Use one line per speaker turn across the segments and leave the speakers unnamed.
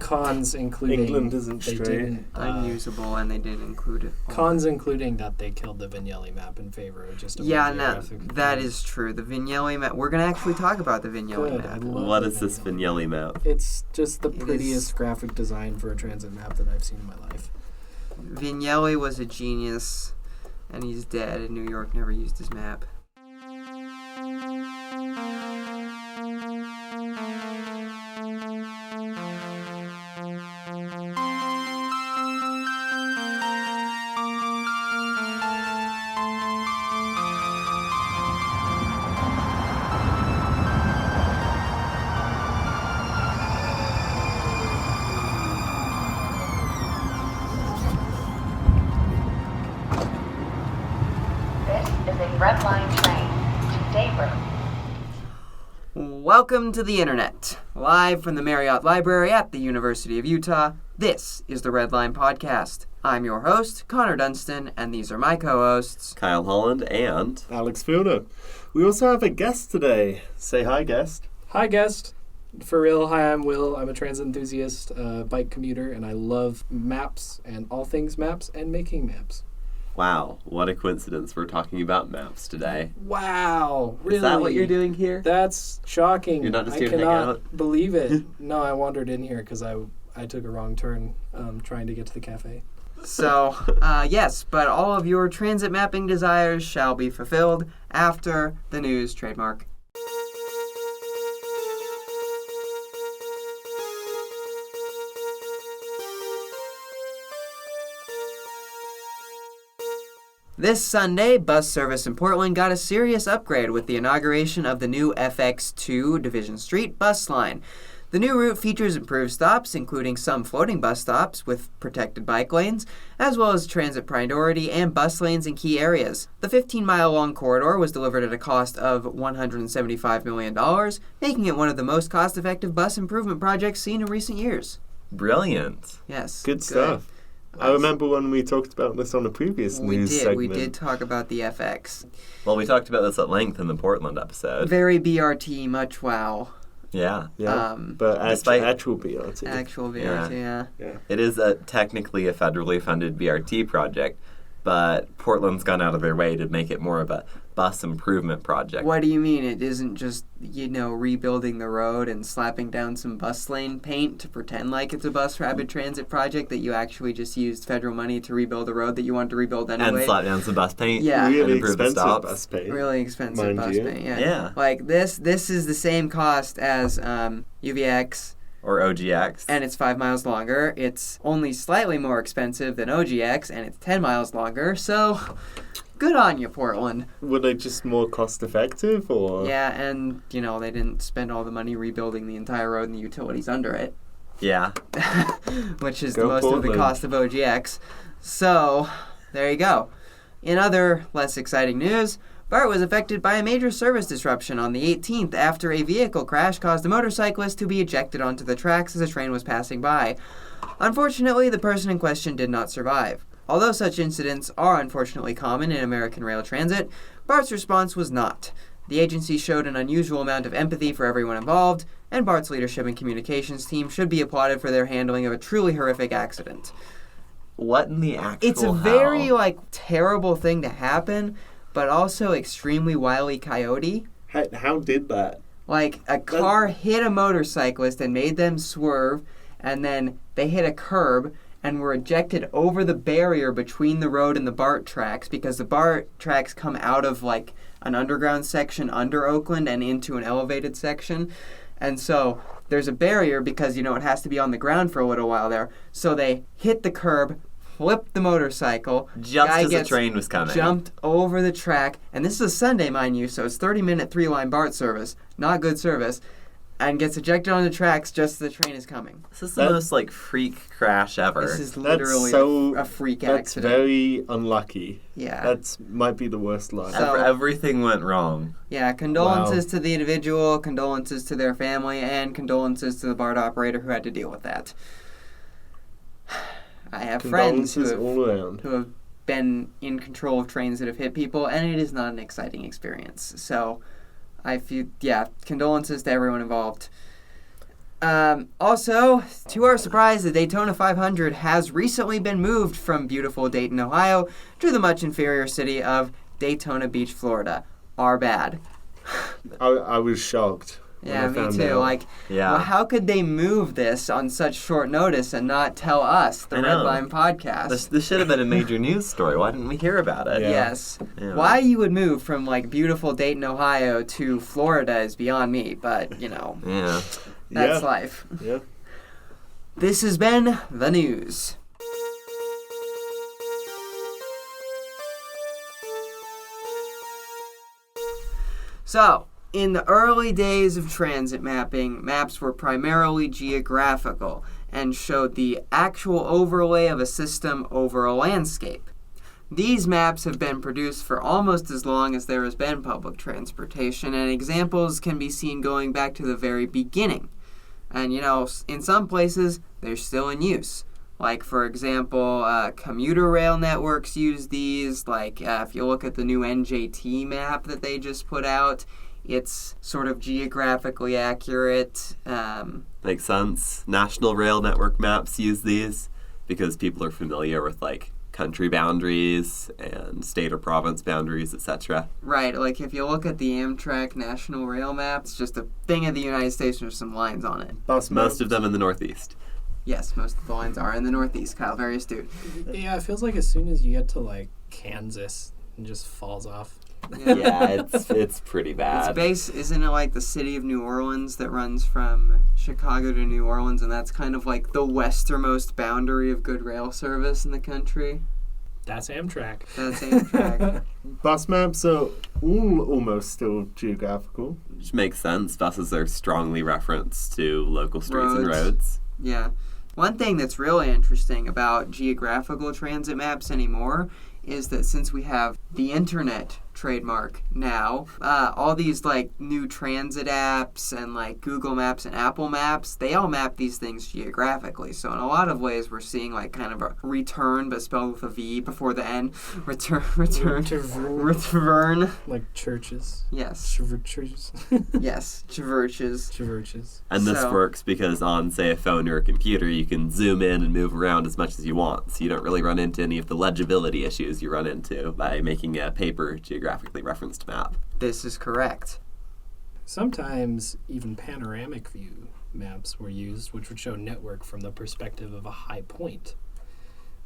Cons including
England isn't
they
straight.
didn't,
Unusable, and they did include it.
Cons including that they killed the Vignelli map in favor of just a
that is true. The Vignelli map. We're gonna actually talk about the Vignelli map.
What is this Vignelli map?
It's just the prettiest graphic design for a transit map that I've seen in my life.
Vignelli was a genius, and he's dead, and New York never used his map.
Red Line train to Daybreak.
Welcome to the Internet. Live from the Marriott Library at the University of Utah, this is the Red Line Podcast. I'm your host, Connor Dunstan, and these are my co-hosts,
Kyle Holland and
Alex Fielder. We also have a guest today. Say hi, guest.
Hi, guest. For real, hi, I'm Will. I'm a transit enthusiast, bike commuter, and I love maps and all things maps and making maps.
Wow, what a coincidence. We're talking about maps today.
Wow, really?
Is that what you're doing here?
That's shocking.
You're not just
I
here to hang
cannot
out?
believe it. No, I wandered in here because I took a wrong turn trying to get to the cafe.
So, yes, but all of your transit mapping desires shall be fulfilled after the news trademark. This Sunday, bus service in Portland got a serious upgrade with the inauguration of the new FX2 Division Street bus line. The new route features improved stops, including some floating bus stops with protected bike lanes, as well as transit priority and bus lanes in key areas. The 15-mile-long corridor was delivered at a cost of $175 million, making it one of the most cost-effective bus improvement projects seen in recent years.
Brilliant.
Yes.
Good stuff. I remember when we talked about this on a previous news segment.
We did talk about the FX.
Well, we talked about this at length in the Portland episode.
Very BRT, much wow.
Yeah.
Yeah, but actual BRT.
Actual BRT, yeah.
It is technically a federally funded BRT project, but Portland's gone out of their way to make it more of a bus improvement project.
What do you mean? It isn't just, rebuilding the road and slapping down some bus lane paint to pretend like it's a bus rapid transit project, that you actually just used federal money to rebuild a road that you wanted to rebuild anyway?
And slap down some bus paint.
Yeah.
Really
and improve the
expensive
stops.
bus paint.
Really expensive bus paint, yeah.
Yeah.
Like, this is the same cost as UVX,
Or OGX.
and it's 5 miles longer. It's only slightly more expensive than OGX, and it's 10 miles longer, so good on you, Portland.
Were they just more cost effective, or?
Yeah, and, they didn't spend all the money rebuilding the entire road and the utilities under it,
Yeah.
which is
Go
most of the
Portland.
cost of OGX. So, there you go. In other less exciting news, BART was affected by a major service disruption on the 18th after a vehicle crash caused a motorcyclist to be ejected onto the tracks as a train was passing by. Unfortunately, the person in question did not survive. Although such incidents are unfortunately common in American rail transit, BART's response was not. The agency showed an unusual amount of empathy for everyone involved, and BART's leadership and communications team should be applauded for their handling of a truly horrific accident.
What in the actual
It's a very, terrible thing to happen, but also extremely wily coyote.
How did that?
Like, a car hit a motorcyclist and made them swerve, and then they hit a curb and were ejected over the barrier between the road and the BART tracks, because the BART tracks come out of, an underground section under Oakland and into an elevated section. And so there's a barrier because, it has to be on the ground for a little while there. So they hit the curb, flipped the motorcycle.
Just
guy
as the
gets
train was coming.
Jumped over the track. And this is a Sunday, mind you, so it's 30-minute 3-line BART service. Not good service. And gets ejected on the tracks just as the train is coming.
This is the most, freak crash ever.
This is literally a freak
That's
accident.
very unlucky.
Yeah.
That might be the worst line.
So-
Everything went wrong.
Yeah, condolences to the individual, condolences to their family, and condolences to the BART operator who had to deal with that. I have friends
Condolences all around.
who have been in control of trains that have hit people, and it is not an exciting experience. So, condolences to everyone involved. Also, to our surprise, the Daytona 500 has recently been moved from beautiful Dayton, Ohio, to the much inferior city of Daytona Beach, Florida. Our bad.
I was shocked. when
Yeah,
I
me
found
too.
out.
Like,
Yeah.
well, how could they move this on such short notice and not tell us, the
I
Red
know.
Line podcast?
This should have been a major news story. Why didn't we hear about it?
Yeah.
Yes.
Yeah.
Why you would move from, like, beautiful Dayton, Ohio to Florida is beyond me, but, you know,
Yeah.
that's
Yeah.
life.
Yeah.
This has been the news. So, in the early days of transit mapping, maps were primarily geographical and showed the actual overlay of a system over a landscape. These maps have been produced for almost as long as there has been public transportation, and examples can be seen going back to the very beginning. And, you know, in some places, they're still in use. Like, for example, commuter rail networks use these. Like, if you look at the new NJT map that they just put out, it's sort of geographically accurate.
Makes sense. National Rail Network maps use these because people are familiar with, like, country boundaries and state or province boundaries, etc.
Right, like if you look at the Amtrak National Rail map, it's just a thing of the United States with some lines on it.
Bus
Most
maps.
of them in the Northeast.
Yes, most of the lines are in the Northeast, Kyle. Very astute.
Yeah, it feels like as soon as you get to like Kansas, it just falls off.
Yeah, it's pretty bad.
Its base, isn't it like the city of New Orleans that runs from Chicago to New Orleans, and that's kind of like the westernmost boundary of good rail service in the country?
That's Amtrak.
That's Amtrak.
Bus maps are all almost still geographical.
Which makes sense. Buses are strongly referenced to local streets and
Roads.
roads.
Yeah. One thing that's really interesting about geographical transit maps anymore is that since we have the internet trademark now, all these like new transit apps and like Google Maps and Apple Maps, they all map these things geographically. So in a lot of ways, we're seeing like kind of a return, but spelled with a V before the N. Return. Return.
Like churches.
Yes.
Churches.
Yes. Churches.
Churches.
And this
So-
works because on, say, a phone or a computer, you can zoom in and move around as much as you want. So you don't really run into any of the legibility issues you run into by making a paper geographically referenced map.
This is correct.
Sometimes even panoramic view maps were used, which would show network from the perspective of a high point,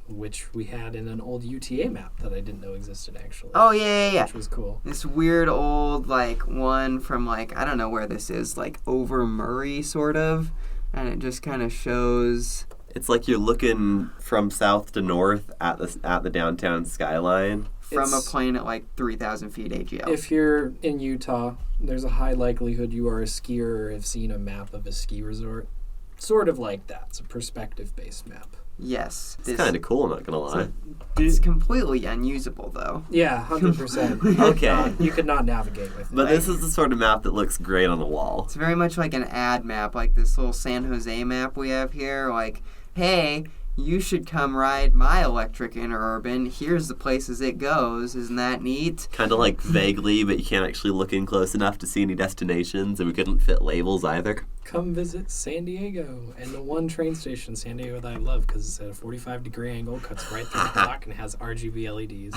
which we had in an old UTA map that I didn't know existed actually.
Oh, yeah.
Which was cool.
This weird old, like, one from, like, I don't know where this is, like, over Murray, sort of. And it just kind of shows...
It's like you're looking from south to north at the downtown skyline.
from a
It's-
plane at, like, 3,000 feet AGL.
If you're in Utah, there's a high likelihood you are a skier or have seen a map of a ski resort. Sort of like that. It's a perspective-based map.
Yes.
It's kind of cool, I'm not gonna lie.
It's completely unusable, though.
Yeah, 100%.
Okay.
You could not navigate with it.
But this is the sort of map that looks great on a wall.
It's very much like an ad map, like this little San Jose map we have here. Like, hey, you should come ride my electric interurban. Here's the places it goes. Isn't that neat?
Kind of like vaguely, but you can't actually look in close enough to see any destinations, and we couldn't fit labels either.
Come visit San Diego and the one train station, San Diego, that I love because it's at a 45-degree angle, cuts right through the block, and has RGB LEDs.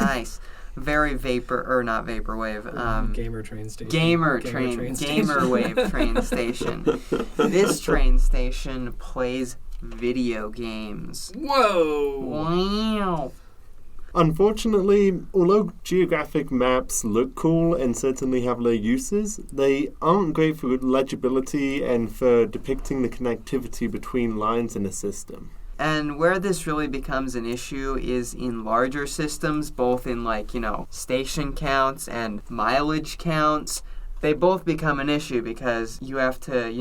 Nice. Very not vaporwave.
Gamer train station.
Gamer wave train station. This train station plays video games.
Whoa!
Wow.
Unfortunately, although geographic maps look cool and certainly have their uses, they aren't great for legibility and for depicting the connectivity between lines in a system.
And where this really becomes an issue is in larger systems, both in station counts and mileage counts. They both become an issue because you have to,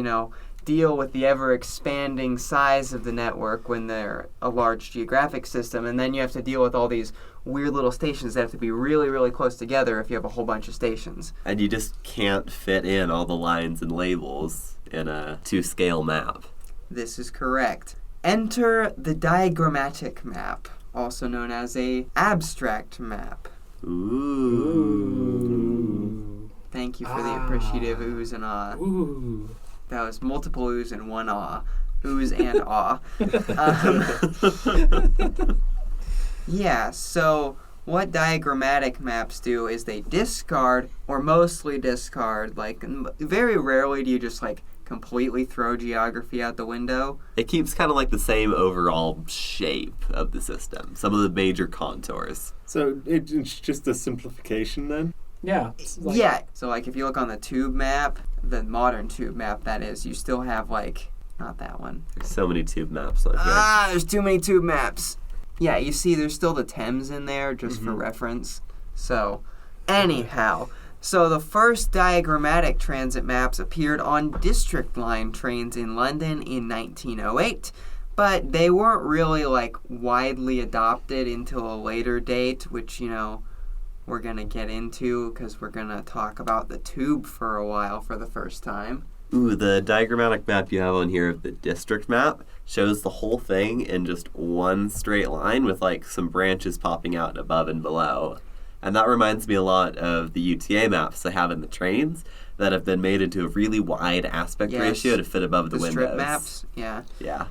deal with the ever-expanding size of the network when they're a large geographic system, and then you have to deal with all these weird little stations that have to be really, really close together if you have a whole bunch of stations.
And you just can't fit in all the lines and labels in a to-scale map.
This is correct. Enter the diagrammatic map, also known as a abstract map.
Ooh.
Thank you for the appreciative oohs and ah.
Ooh.
That was multiple oohs and one ah. Oohs and ah. Yeah, so what diagrammatic maps do is they discard, or mostly discard, like, very rarely do you just, like, completely throw geography out the window.
It keeps kind of like the same overall shape of the system, some of the major contours.
So it's just a simplification then?
Yeah. It's like,
Yeah, so, like, if you look on the tube map, the modern tube map, that is, you still have, like, not that one.
There's so many tube maps on here.
There's too many tube maps. Yeah, you see there's still the Thames in there, just for reference. So, anyhow, so the first diagrammatic transit maps appeared on district line trains in London in 1908, but they weren't really, like, widely adopted until a later date, which, you know, we're going to get into because we're going to talk about the tube for a while for the first time.
Ooh, the diagrammatic map you have on here of the district map shows the whole thing in just one straight line with, like, some branches popping out above and below. And that reminds me a lot of the UTA maps I have in the trains that have been made into a really wide aspect
Yes.
ratio to fit above the windows.
Strip maps, yeah.
Yeah.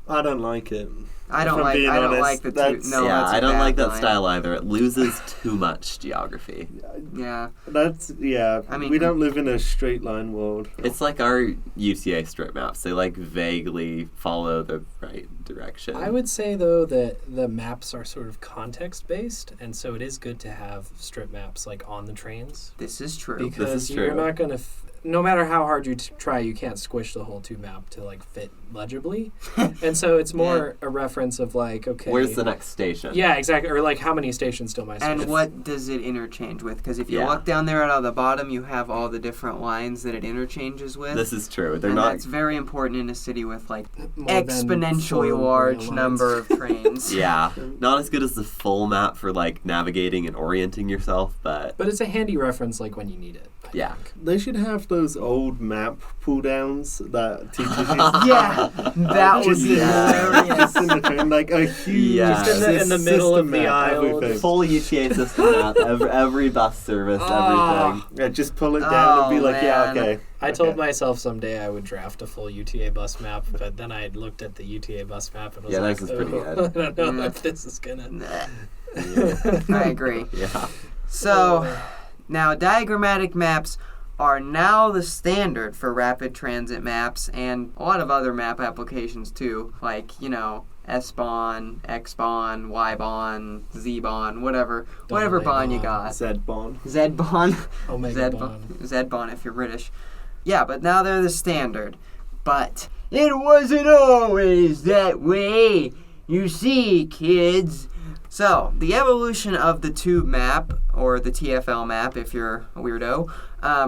I don't like it.
I don't
If I'm
like
being
I don't
honest,
like the
that's-
two. No,
yeah,
that's a
I don't
bad
like that
line.
style either. It loses too much geography.
Yeah.
I mean, we don't live in a straight line world.
It's like our UTA strip maps. They, like, vaguely follow the right direction.
I would say, though, that the maps are sort of context-based, and so it is good to have strip maps, like, on the trains.
This is true.
Because
is
you're
true.
not going to... no matter how hard you try, you can't squish the whole tube map to, like, fit legibly. And so it's more a reference of, like, okay...
Where's the next station?
Yeah, exactly. Or, like, how many stations do I switch?
And what does it interchange with? Because if you
Yeah.
look down there at the bottom, you have all the different lines that it interchanges with.
This is true. They're
and
not...
that's very important in a city with, like,
More than
exponentially
4
large
rail lines.
number of trains.
Yeah. Not as good as the full map for, like, navigating and orienting yourself, but...
But it's a handy reference, like, when you need it. I
Yeah.
think.
They should have those old map pull downs that teachers use.
Yeah, that would
Just
be hilarious.
just in the train, like a huge
Yeah. Just
in the middle of
system
the
map,
aisle,
everything.
Full UTA system map, every bus service, everything.
Yeah, just pull it down and be
Oh,
like, yeah,
man.
okay.
I told
Okay.
myself someday I would draft a full UTA bus map, but then I looked at the UTA bus map and was
Yeah,
like,
this is pretty
"Oh,
good."
I don't know
Yeah.
if this is gonna...
I agree.
Yeah.
So, now diagrammatic maps are now the standard for rapid transit maps and a lot of other map applications too, like, you know, S-Bahn, X-Bahn, Y-Bahn, Z-Bahn, whatever Bahn you got.
Z-Bahn.
Z-Bahn.
Omega Bahn.
Z-Bahn if you're British. Yeah, but now they're the standard. But it wasn't always that way. You see, kids. So, the evolution of the tube map, or the TFL map if you're a weirdo,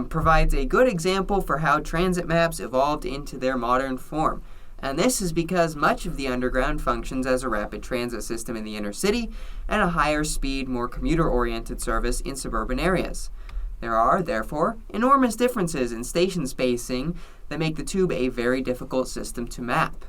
provides a good example for how transit maps evolved into their modern form. And this is because much of the underground functions as a rapid transit system in the inner city and a higher speed, more commuter-oriented service in suburban areas. There are, therefore, enormous differences in station spacing that make the tube a very difficult system to map.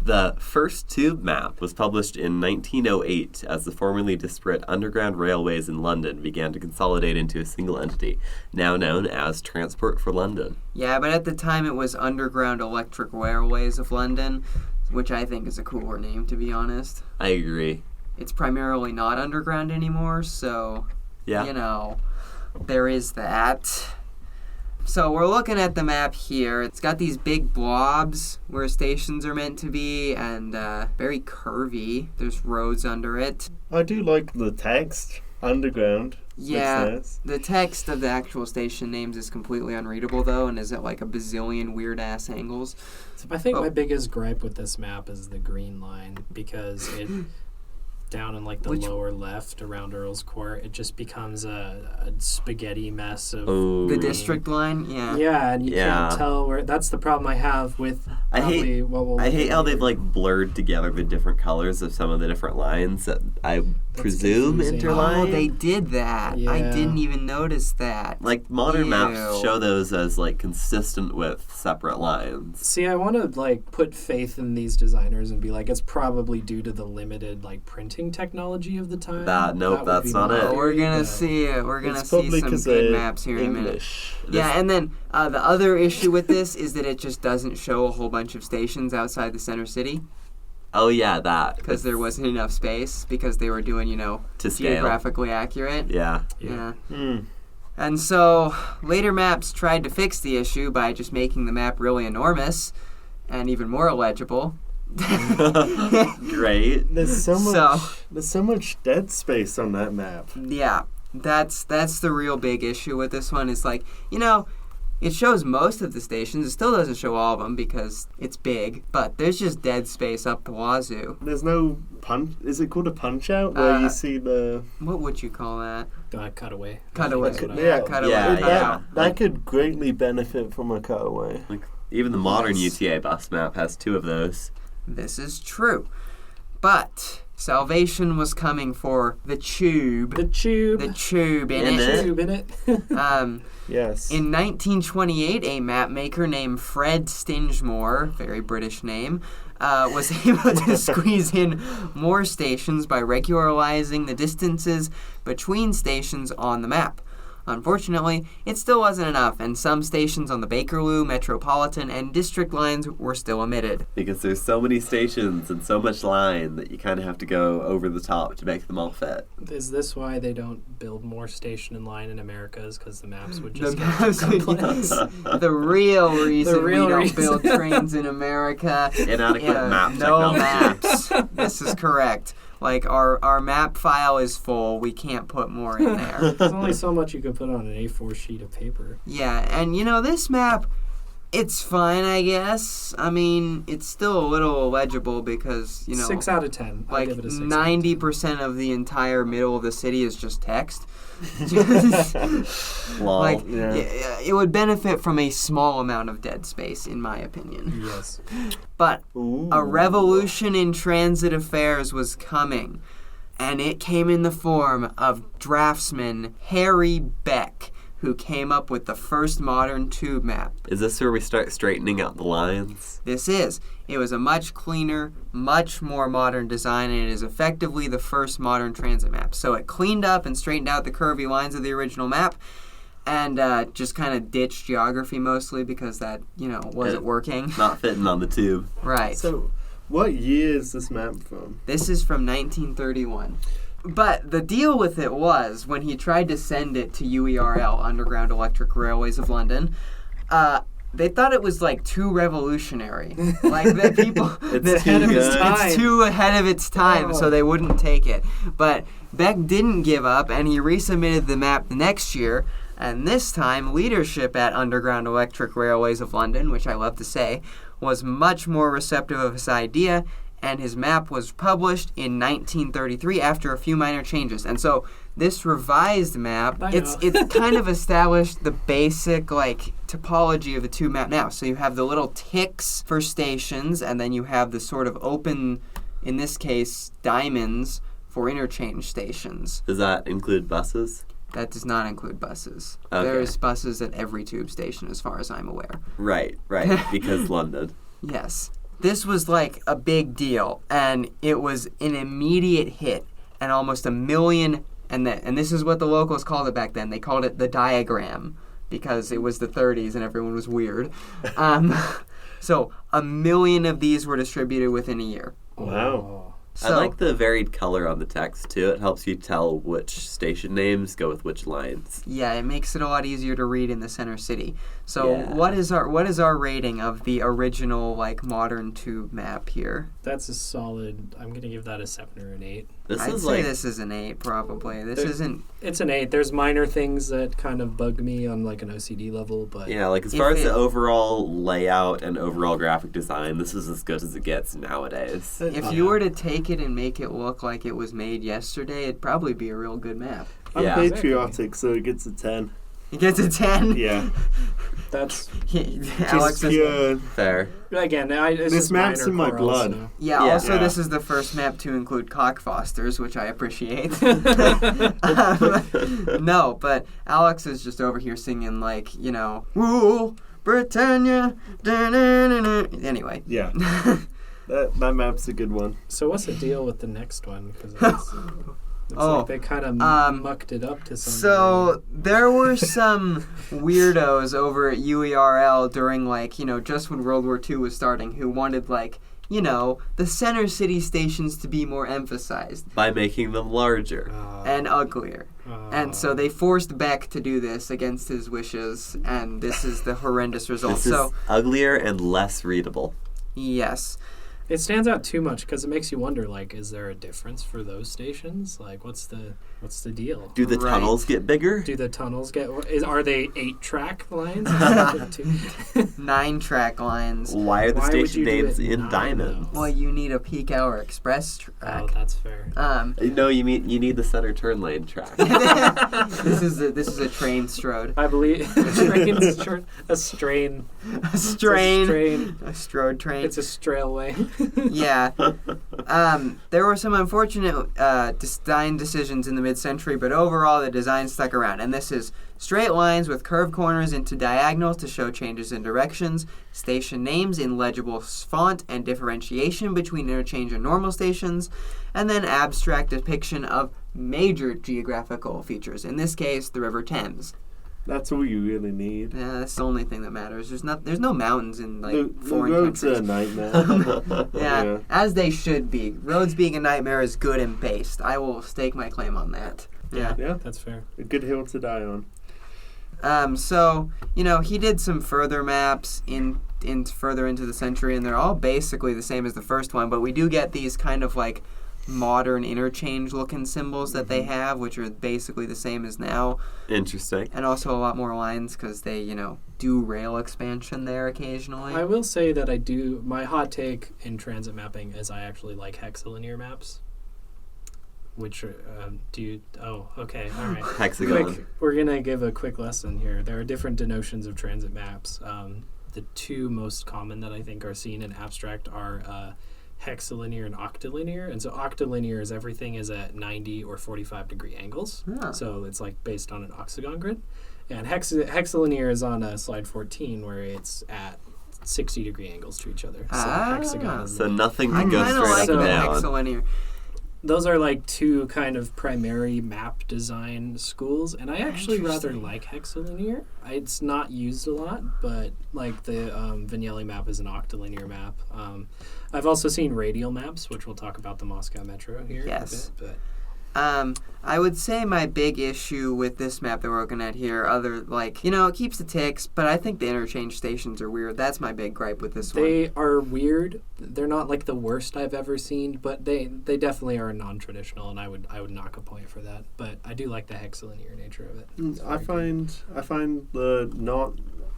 The first tube map was published in 1908 as the formerly disparate underground railways in London began to consolidate into a single entity, now known as Transport for London.
Yeah, but at the time it was Underground Electric Railways of London, which I think is a cooler name, to be honest.
I agree.
It's primarily not underground anymore, so,
Yeah.
you know, there is that. So we're looking at the map here. It's got these big blobs where stations are meant to be and very curvy. There's roads under it.
I do like the text. Underground.
Yeah,
Looks
the text of the actual station names is completely unreadable though and is at like a bazillion weird-ass angles.
I think
Oh.
my biggest gripe with this map is the green line, because it... down in like the lower left around Earl's Court, it just becomes a spaghetti mess of
Oh.
The
green.
district line, yeah.
Yeah, and you
Yeah.
can't tell where. That's the problem I have with.
I hate-
probably what we'll
I
look
hate
at
how they've
here.
like blurred together the different colors of some of the different lines. That I presume
confusing.
interline.
Oh, they did that. I
Yeah.
didn't even notice that.
Like modern maps
Ew.
show those as like consistent with separate lines.
See, I want to like put faith in these designers and be like, it's probably due to the limited like printing technology of the time.
Nope,
would
that's
be
not
my
it.
Oh, we're
theory,
gonna
but-
see it. We're gonna
It's
see
probably
some
'cause
good
they're
maps here in a minute.
English.
Yeah, and then the other issue with this is that it just doesn't show a whole bunch of stations outside the center city
Oh yeah, that.
because there wasn't enough space because they were doing,
To scale.
geographically accurate.
Yeah.
Yeah.
Hmm.
And so later maps tried to fix the issue by just making the map really enormous and even more illegible.
Great.
There's so much.
So-
There's so much dead space on that map.
Yeah, that's the real big issue with this one. Is like, it shows most of the stations. It still doesn't show all of them because it's big, but there's just dead space up the wazoo.
There's no punch. Is it called a punch out where you see the?
What would you call that?
Cutaway.
Cutaway.
That's what I-
Yeah, cutaway.
Yeah,
that,
yeah.
that could greatly benefit from a cutaway.
Like even the modern
Yes.
UTA bus map has 2 of those.
This is true. But salvation was coming for the tube.
The tube.
The tube in
In
it.
it.
Tube in it.
Yes.
In 1928, a map maker named Fred Stingemore, very British name, was able to squeeze in more stations by regularizing the distances between stations on the map. Unfortunately, it still wasn't enough, and some stations on the Bakerloo, Metropolitan, and District lines were still omitted.
Because there's so many stations and so much line that you kind of have to go over the top to make them all fit.
Is this why they don't build more station and line in America? Is because the maps would just
The
get
maps
too
would-
complex?
The real reason
real
we don't
reason.
build trains in America.
Inadequate map
no
technology.
maps. This is correct. Like our map file is full. We can't put more in there.
There's only so much you could put on an A4 sheet of paper.
Yeah, and this map, it's fine, I guess. I mean, it's still a little illegible because
6 out of 10. I'll
like
give it a 6.
90% of the entire middle of the city is just text.
Lol.
Like
Yeah.
it would benefit from a small amount of dead space, in my opinion.
Yes.
But
Ooh.
a revolution in transit affairs was coming, and it came in the form of draftsman Harry Beck, who came up with the first modern tube map.
Is this where we start straightening out the lines?
This is. It was a much cleaner, much more modern design, and it is effectively the first modern transit map. So it cleaned up and straightened out the curvy lines of the original map, and just kind of ditched geography mostly because that, wasn't working.
Not fitting on the tube.
Right.
So, what year is this map from?
This is from 1931. But the deal with it was, when he tried to send it to UERL, Underground Electric Railways of London, they thought it was like too revolutionary. Like that people
It's too good.
It's too ahead of its time,
Oh.
so they wouldn't take it. But Beck didn't give up, and he resubmitted the map the next year. And this time, leadership at Underground Electric Railways of London, which I love to say, was much more receptive of his idea, and his map was published in 1933 after a few minor changes. And so this revised map,
I
it's
know.
kind of established the basic topology of the tube map now. So you have the little ticks for stations, and then you have the sort of open, in this case, diamonds for interchange stations.
Does that include buses?
That does not include buses.
Okay.
There's buses at every tube station as far as I'm aware.
Right, because London.
Yes. This was like a big deal, and it was an immediate hit, and almost 1 million, and this is what the locals called it back then. They called it the diagram, because it was the 30s and everyone was weird. So 1 million of these were distributed within a year.
Wow.
So,
I like the varied color on the text too. It helps you tell which station names go with which lines.
yeah, it makes it a lot easier to read in the center city. So
Yeah.
what is our rating of the original modern tube map here?
That's a solid. I'm going to give that a 7 or an 8.
This
I'd
is
say
like
this is an 8 probably. This
There-
isn't.
It's an 8. There's minor things that kind of bug me on an OCD level, but
yeah, like as
If
far as
it-
the overall layout and overall graphic design, this is as good as it gets nowadays.
If you were to take it and make it look like it was made yesterday, it'd probably be a real good map.
I'm
Yeah.
patriotic, so it gets a 10.
He gets a 10.
Yeah.
That's
Alex is.
pure.
Fair.
again.
This
is
map's
minor
in my
corals,
blood.
so-
Yeah,
Yeah.
also,
Yeah.
this is the first map to include cockfosters, which I appreciate. No, but Alex is just over here singing, like, Rule Britannia. Da-na-na-na. Anyway.
Yeah. That map's a good one.
So what's the deal with the next one? Because it's
Oh,
like they kind of mucked it up to some
So there were some weirdos over at UERL during, like, just when World War II was starting who wanted, like, the center city stations to be more emphasized
By making them larger.
degree.
and uglier. And so they forced Beck to do this against his wishes, and this is the horrendous result.
This is uglier and less readable.
Yes.
It stands out too much because it makes you wonder, like, is there a difference for those stations? Like, what's the deal?
Do the
Right.
tunnels get bigger?
Do the tunnels are they 8-track lines?
9-track lines.
Why are the
Why would
station
you do
names
it
in
9,
diamonds?
Well, you need a peak hour express track.
Oh, that's fair.
No, you need the center turn lane track.
This is a train strode.
I believe a strain.
A strain.
Strain.
A strode train.
It's a strailway.
Yeah. There were some unfortunate design decisions in the mid-century, but overall the design stuck around. And this is straight lines with curved corners into diagonals to show changes in directions, station names in legible font and differentiation between interchange and normal stations, and then abstract depiction of major geographical features. In this case, the River Thames.
That's all you really need.
Yeah, that's the only thing that matters. There's no mountains in
The
foreign
roads
countries.
are a nightmare.
Yeah, as they should be. Roads being a nightmare is good and based. I will stake my claim on that. Yeah.
Yeah.
That's fair.
A good hill to die on.
So, he did some further maps in further into the century, and they're all basically the same as the first one, but we do get these kind of like modern interchange looking symbols that they have, which are basically the same as now,
Interesting.
and also a lot more lines because they, do rail expansion there occasionally.
I will say that my hot take in transit mapping is I actually like hexilinear maps. Which are, okay, all right.
Hexagon.
We're going to give a quick lesson here. There are different denotions of transit maps. The two most common that I think are seen in abstract are hexilinear and octilinear. And so octilinear is everything is at 90 or 45 degree angles.
Ah.
So it's like based on an octagon grid. And hexilinear is on slide 14 where it's at 60 degree angles to each other. So hexagon is
So
the-
nothing
I
can go
kind of
straight
like
up
the
and down.
hexilinear.
Those are like two kind of primary map design schools, and I actually rather like hexilinear. It's not used a lot, but like the Vignelli map is an octilinear map. I've also seen radial maps, which we'll talk about the Moscow Metro here
Yes.
a bit.
I would say my big issue with this map that we're looking at here, it keeps the ticks, but I think the interchange stations are weird. That's my big gripe with this one.
They are weird. They're not like the worst I've ever seen, but they definitely are non-traditional, and I would knock a point for that. But I do like the hexilinear nature of it. It's
I
very good.
find the not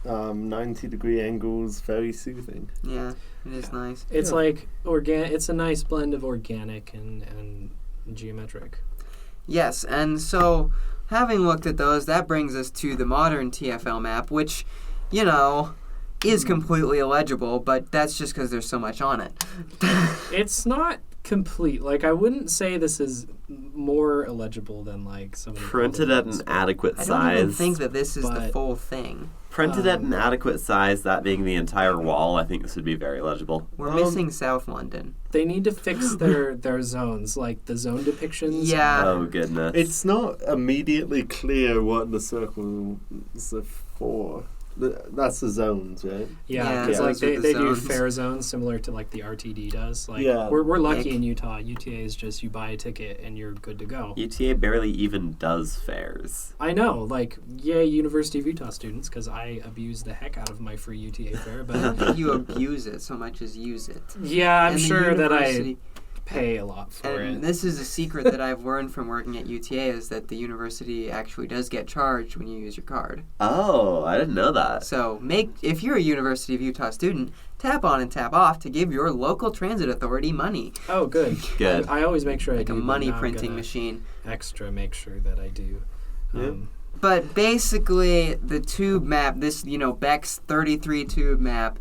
90 degree angles very soothing.
Yeah, it is nice.
It's
Yeah.
like it's a nice blend of organic and geometric.
Yes, and so having looked at those, that brings us to the modern TFL map, which, is completely illegible, but that's just because there's so much on it.
It's not complete. Like, I wouldn't say this is more illegible than like some of the
Printed
older
at
ones.
an adequate
I don't even
size.
think that this is the
but-
full thing.
Printed at an adequate size, that being the entire wall, I think this would be very legible.
We're missing South London.
They need to fix their zones, like the zone depictions.
Yeah.
Oh, goodness.
It's not immediately clear what the circles are for. That's the zones, right?
Yeah,
Yeah,
because like
those are the
they do
zones.
fair zones similar to like the RTD does. Like
Yeah.
we're lucky
Like-
in Utah. UTA is just you buy a ticket and you're good to go.
UTA barely even does fairs.
I know, like yay, University of Utah students, because I abuse the heck out of my free UTA fare.
I
But
don't think you abuse it so much as use it.
yeah, I'm
And the
sure that I
university-
pay a lot for
And
it.
this is a secret that I've learned from working at UTA is that the university actually does get charged when you use your card.
Oh, I didn't know that.
So if you're a University of Utah student, tap on and tap off to give your local transit authority money.
Oh, good.
Good.
I always make sure I
Like
do.
a
but
money
now I'm
printing
gonna
machine.
Extra make sure that I do.
Yeah.
But basically, the tube map, this, Beck's 33 tube map,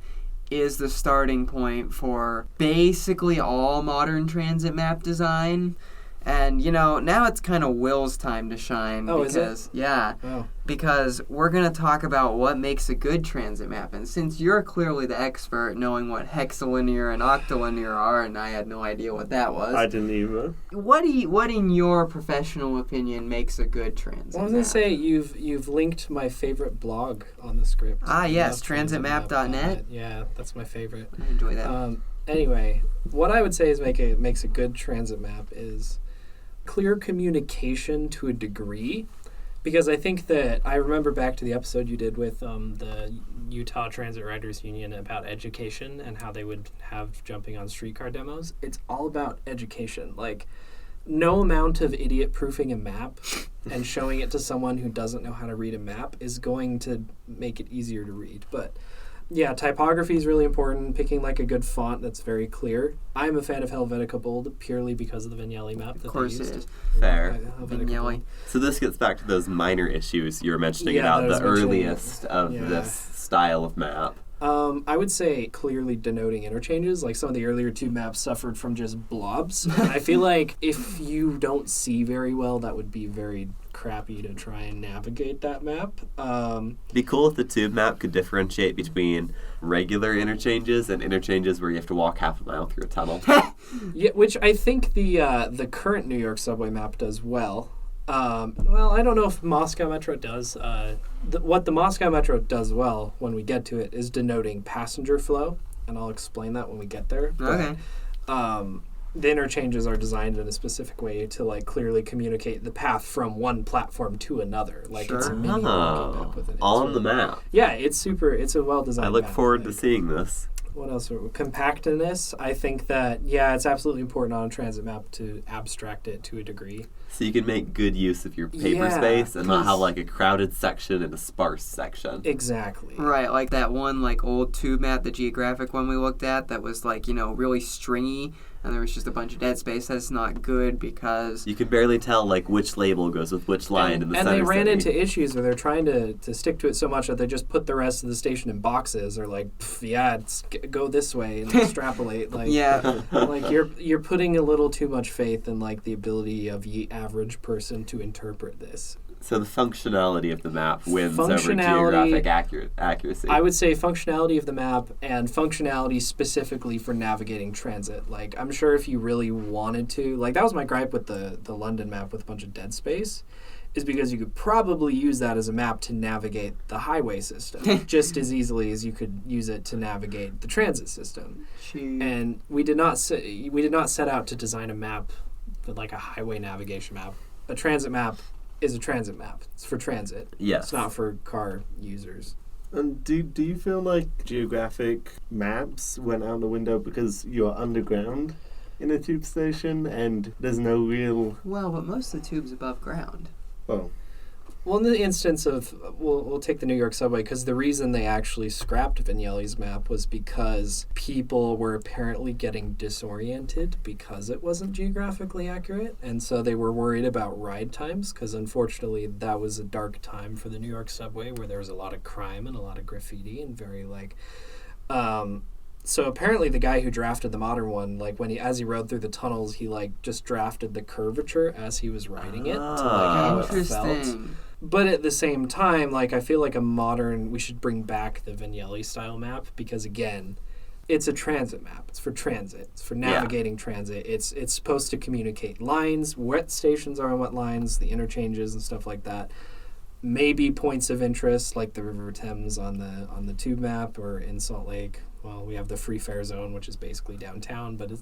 is the starting point for basically all modern transit map design. And, now it's kind of Will's time to shine.
Oh,
because,
is it?
Yeah.
Oh.
Because we're going to talk about what makes a good transit map. And since you're clearly the expert knowing what hexilinear and octilinear are, and I had no idea what that was.
I didn't either.
What in your professional opinion makes a good transit
Well, I was
map?
gonna say you've linked my favorite blog on the script.
Ah,
I
yes,
love
transitmap.net.
Yeah, that's my favorite.
I enjoy that.
Anyway, what I would say is makes a good transit map is clear communication to a degree, because I think that I remember back to the episode you did with the Utah Transit Riders Union about education and how they would have jumping on streetcar demos. It's all about education. Like, no amount of idiot proofing a map and showing it to someone who doesn't know how to read a map is going to make it easier to read. But yeah, typography is really important. Picking like a good font that's very clear. I'm a fan of Helvetica Bold purely because of the Vignelli map that
Of course
they
it
used.
is.
Fair.
Helvetica
Vignelli.
Bold.
So this gets back to those minor issues you were mentioning
Yeah,
about
that
the
I was mentioning.
earliest of
Yeah.
this style of map.
I would say clearly denoting interchanges. Like some of the earlier tube maps suffered from just blobs. And I feel like if you don't see very well, that would be very crappy to try and navigate that map.
Be cool if the tube map could differentiate between regular interchanges and interchanges where you have to walk half a mile through a tunnel.
Yeah, which I think the current New York subway map does well. Well, I don't know if Moscow Metro does. What the Moscow Metro does well, when we get to it, is denoting passenger flow, and I'll explain that when we get there.
Okay.
The interchanges are designed in a specific way to like clearly communicate the path from one platform to another. Like it's a
Sure.
mini walking map with it.
On the map.
Yeah, it's a well designed.
I look forward to seeing this.
What else? Compactedness. I think that, yeah, it's absolutely important on a transit map to abstract it to a degree.
So you can make good use of your paper
Yeah,
space and not
because-
have like a crowded section and a sparse section.
Exactly.
Right, like that one like old tube map, the geographic one we looked at, that was like, really stringy, and there was just a bunch of dead space. That's not good because
You can barely tell like which label goes with which line in the
and
center
they ran
city.
into issues where they're trying to stick to it so much that they just put the rest of the station in boxes, or like, yeah, go this way and extrapolate. Like,
yeah.
like you're putting a little too much faith in like the ability of the average person to interpret this.
So the functionality of the map wins over
Functionality-
geographic accuracy.
I would say functionality of the map and functionality specifically for navigating transit. Like, I'm sure if you really wanted to, like, that was my gripe with the London map with a bunch of dead space, is because you could probably use that as a map to navigate the highway system just as easily as you could use it to navigate the transit system. And we did not set out to design a map with like a highway navigation map. A transit map is a transit map. It's for transit.
Yes.
It's not for car users.
And do you feel like geographic maps went out the window because you're underground in a tube station and there's no real...
Well, but most of the tube's above ground.
Well, in the instance of, we'll take the New York subway, because the reason they actually scrapped Vignelli's map was because people were apparently getting disoriented because it wasn't geographically accurate, and so they were worried about ride times, because unfortunately that was a dark time for the New York subway where there was a lot of crime and a lot of graffiti and very like... So apparently the guy who drafted the modern one, like as he rode through the tunnels, he like just drafted the curvature as he was riding it to like how it felt.
Interesting.
But at the same time, like I feel like we should bring back the Vignelli style map, because again, it's a transit map. It's for transit. It's for navigating transit. It's supposed to communicate lines, what stations are on what lines, the interchanges and stuff like that. Maybe points of interest like the River Thames on the tube map, or in Salt Lake. Well, we have the free fare zone, which is basically downtown, but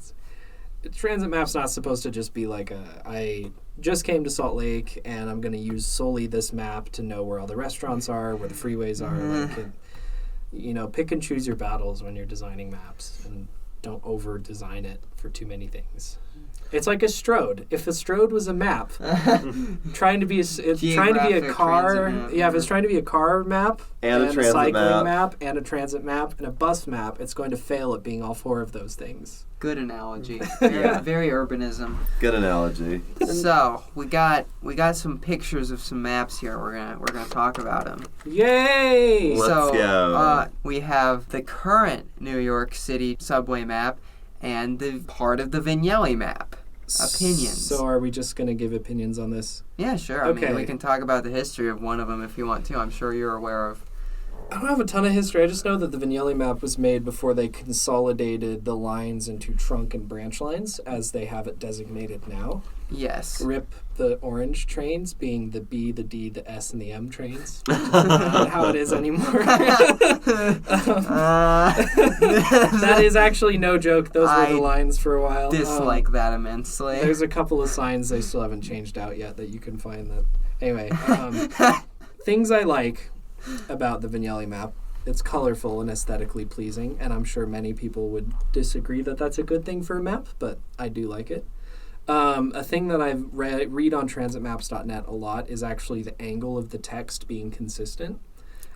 transit map's not supposed to just be like I just came to Salt Lake and I'm going to use solely this map to know where all the restaurants are, where the freeways are. Like pick and choose your battles when you're designing maps, and don't over design it for too many things. It's like a Strode. If a Strode was a map, trying to be a car,
transit map,
if it's trying to be a car map
And a
a
transit
cycling
map.
and a transit map and a bus map, it's going to fail at being all four of those things.
Good analogy.
Yeah.
Very urbanism.
Good analogy.
So we got some pictures of some maps here. We're gonna talk about them.
Yay!
Let's go.
We have the current New York City subway map and the part of the Vignelli map. Opinions.
So are we just going to give opinions on this?
Yeah, sure. I
Okay.
mean, we can talk about the history of one of them if you want to. I'm sure you're aware of.
I don't have a ton of history. I just know that the Vignelli map was made before they consolidated the lines into trunk and branch lines as they have it designated now.
Yes.
Rip the orange trains being the B, the D, the S, and the M trains. Not how it is anymore. That is actually no joke. Those were the lines for a while.
Dislike that immensely.
There's a couple of signs they still haven't changed out yet that you can find that. Anyway, things I like about the Vignelli map. It's colorful and aesthetically pleasing, and I'm sure many people would disagree that that's a good thing for a map, but I do like it. A thing that I've read on transitmaps.net a lot is actually the angle of the text being consistent.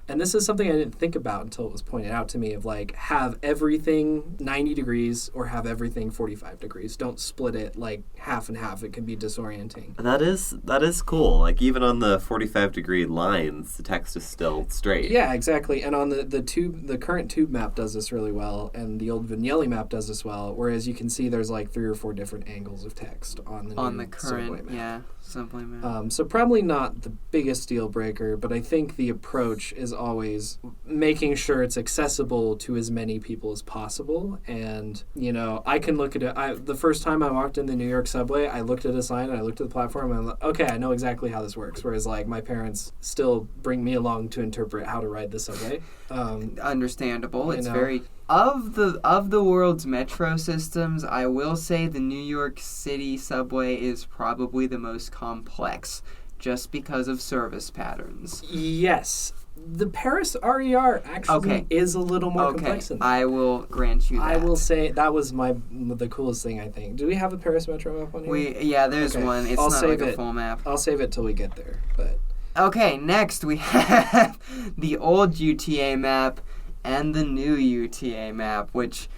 And this is something I didn't think about until it was pointed out to me of like, have everything 90 degrees or have everything 45 degrees. Don't split it like half and half. It can be disorienting.
That is cool. Like even on the 45-degree lines, the text is still straight.
Yeah, exactly. And on the current tube map does this really well, and the old Vignelli map does this well. Whereas you can see there's like 3 or 4 different angles of text on the new subway
current
map.
subway map.
So probably not the biggest deal breaker, but I think the approach is always making sure it's accessible to as many people as possible. And, you know, I can look at it. The first time I walked in the New York subway, I looked at a sign and I looked at the platform and I'm like, okay, I know exactly how this works. Whereas, like, my parents still bring me along to interpret how to ride the subway.
Understandable. It's
know.
very... Of the world's metro systems, I will say the New York City subway is probably the most complex, just because of service patterns.
Yes. The Paris RER actually is a little more complex than that.
I will grant you that.
I will say that was the coolest thing, I think. Do we have a Paris Metro map on here?
There's
Okay.
one. It's
I'll
not
save
like a
it.
full map.
I'll save it till we get there. But
Okay, next we have the old UTA map and the new UTA map, which,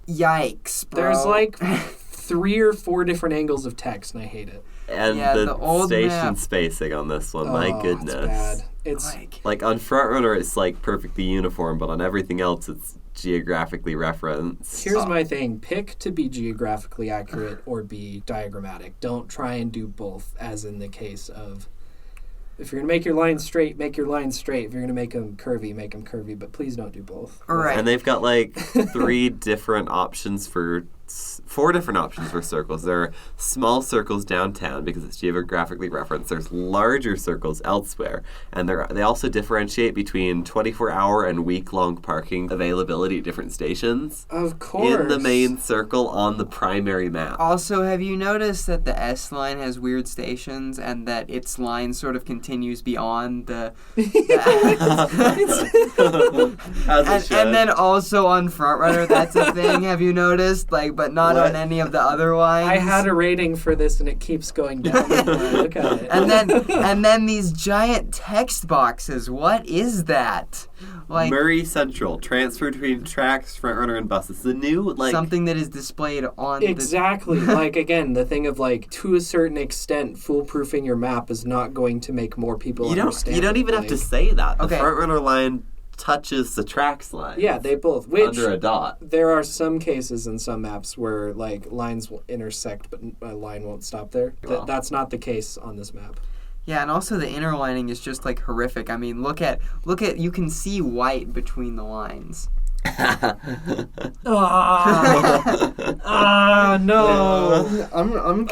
yikes, bro.
there's like 3 or 4 different angles of text, and I hate it.
And
the old
station
map.
spacing on this one, my goodness.
It's bad. It's
Like on Frontrunner, it's like perfectly uniform, but on everything else, it's geographically referenced.
here's my thing: pick to be geographically accurate or be diagrammatic. Don't try and do both, as in the case of. If you're going to make your lines straight, make your lines straight. If you're going to make them curvy, but please don't do both.
All right.
And they've got like 4 different options for circles. There are small circles downtown because it's geographically referenced. There's larger circles elsewhere. And they also differentiate between 24-hour and week-long parking availability at different stations.
Of course.
In the main circle on the primary map.
Also, have you noticed that the S line has weird stations and that its line sort of continues beyond the...
As it should.
and then also on Frontrunner, that's a thing. Have you noticed? Like, but not
What?
on any of the other lines.
I had a rating for this, and it keeps going down. Look at it.
and then these giant text boxes. What is that? Like
Murray Central, transfer between tracks, Frontrunner, and buses. The new,
something that is displayed on
exactly. Like, again, the thing of, like, to a certain extent, foolproofing your map is not going to make more people understand.
You don't even have to say that. The
Okay.
Frontrunner line touches the tracks line.
Yeah, they both. Which
under a dot.
there are some cases in some maps where like lines will intersect, but a line won't stop there.
Well.
That's not the case on this map.
Yeah, and also the interlining is just like horrific. I mean, look at you can see white between the lines.
No.
I'm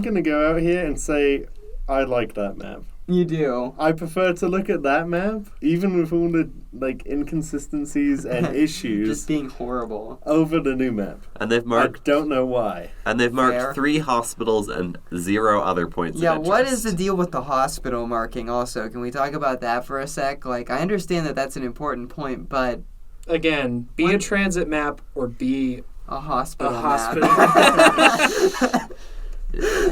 gonna go out here and say I like that map.
You do.
I prefer to look at that map, even with all the like inconsistencies and issues,
Just being horrible.
over the new map.
And they've
I
marked
don't know why.
Fair.
3 hospitals and 0 other points
Yeah,
of interest.
what is the deal with the hospital marking also? Can we talk about that for a sec? Like, I understand that that's an important point, but
Again, be a transit map or be
A hospital
A
map.
hospital.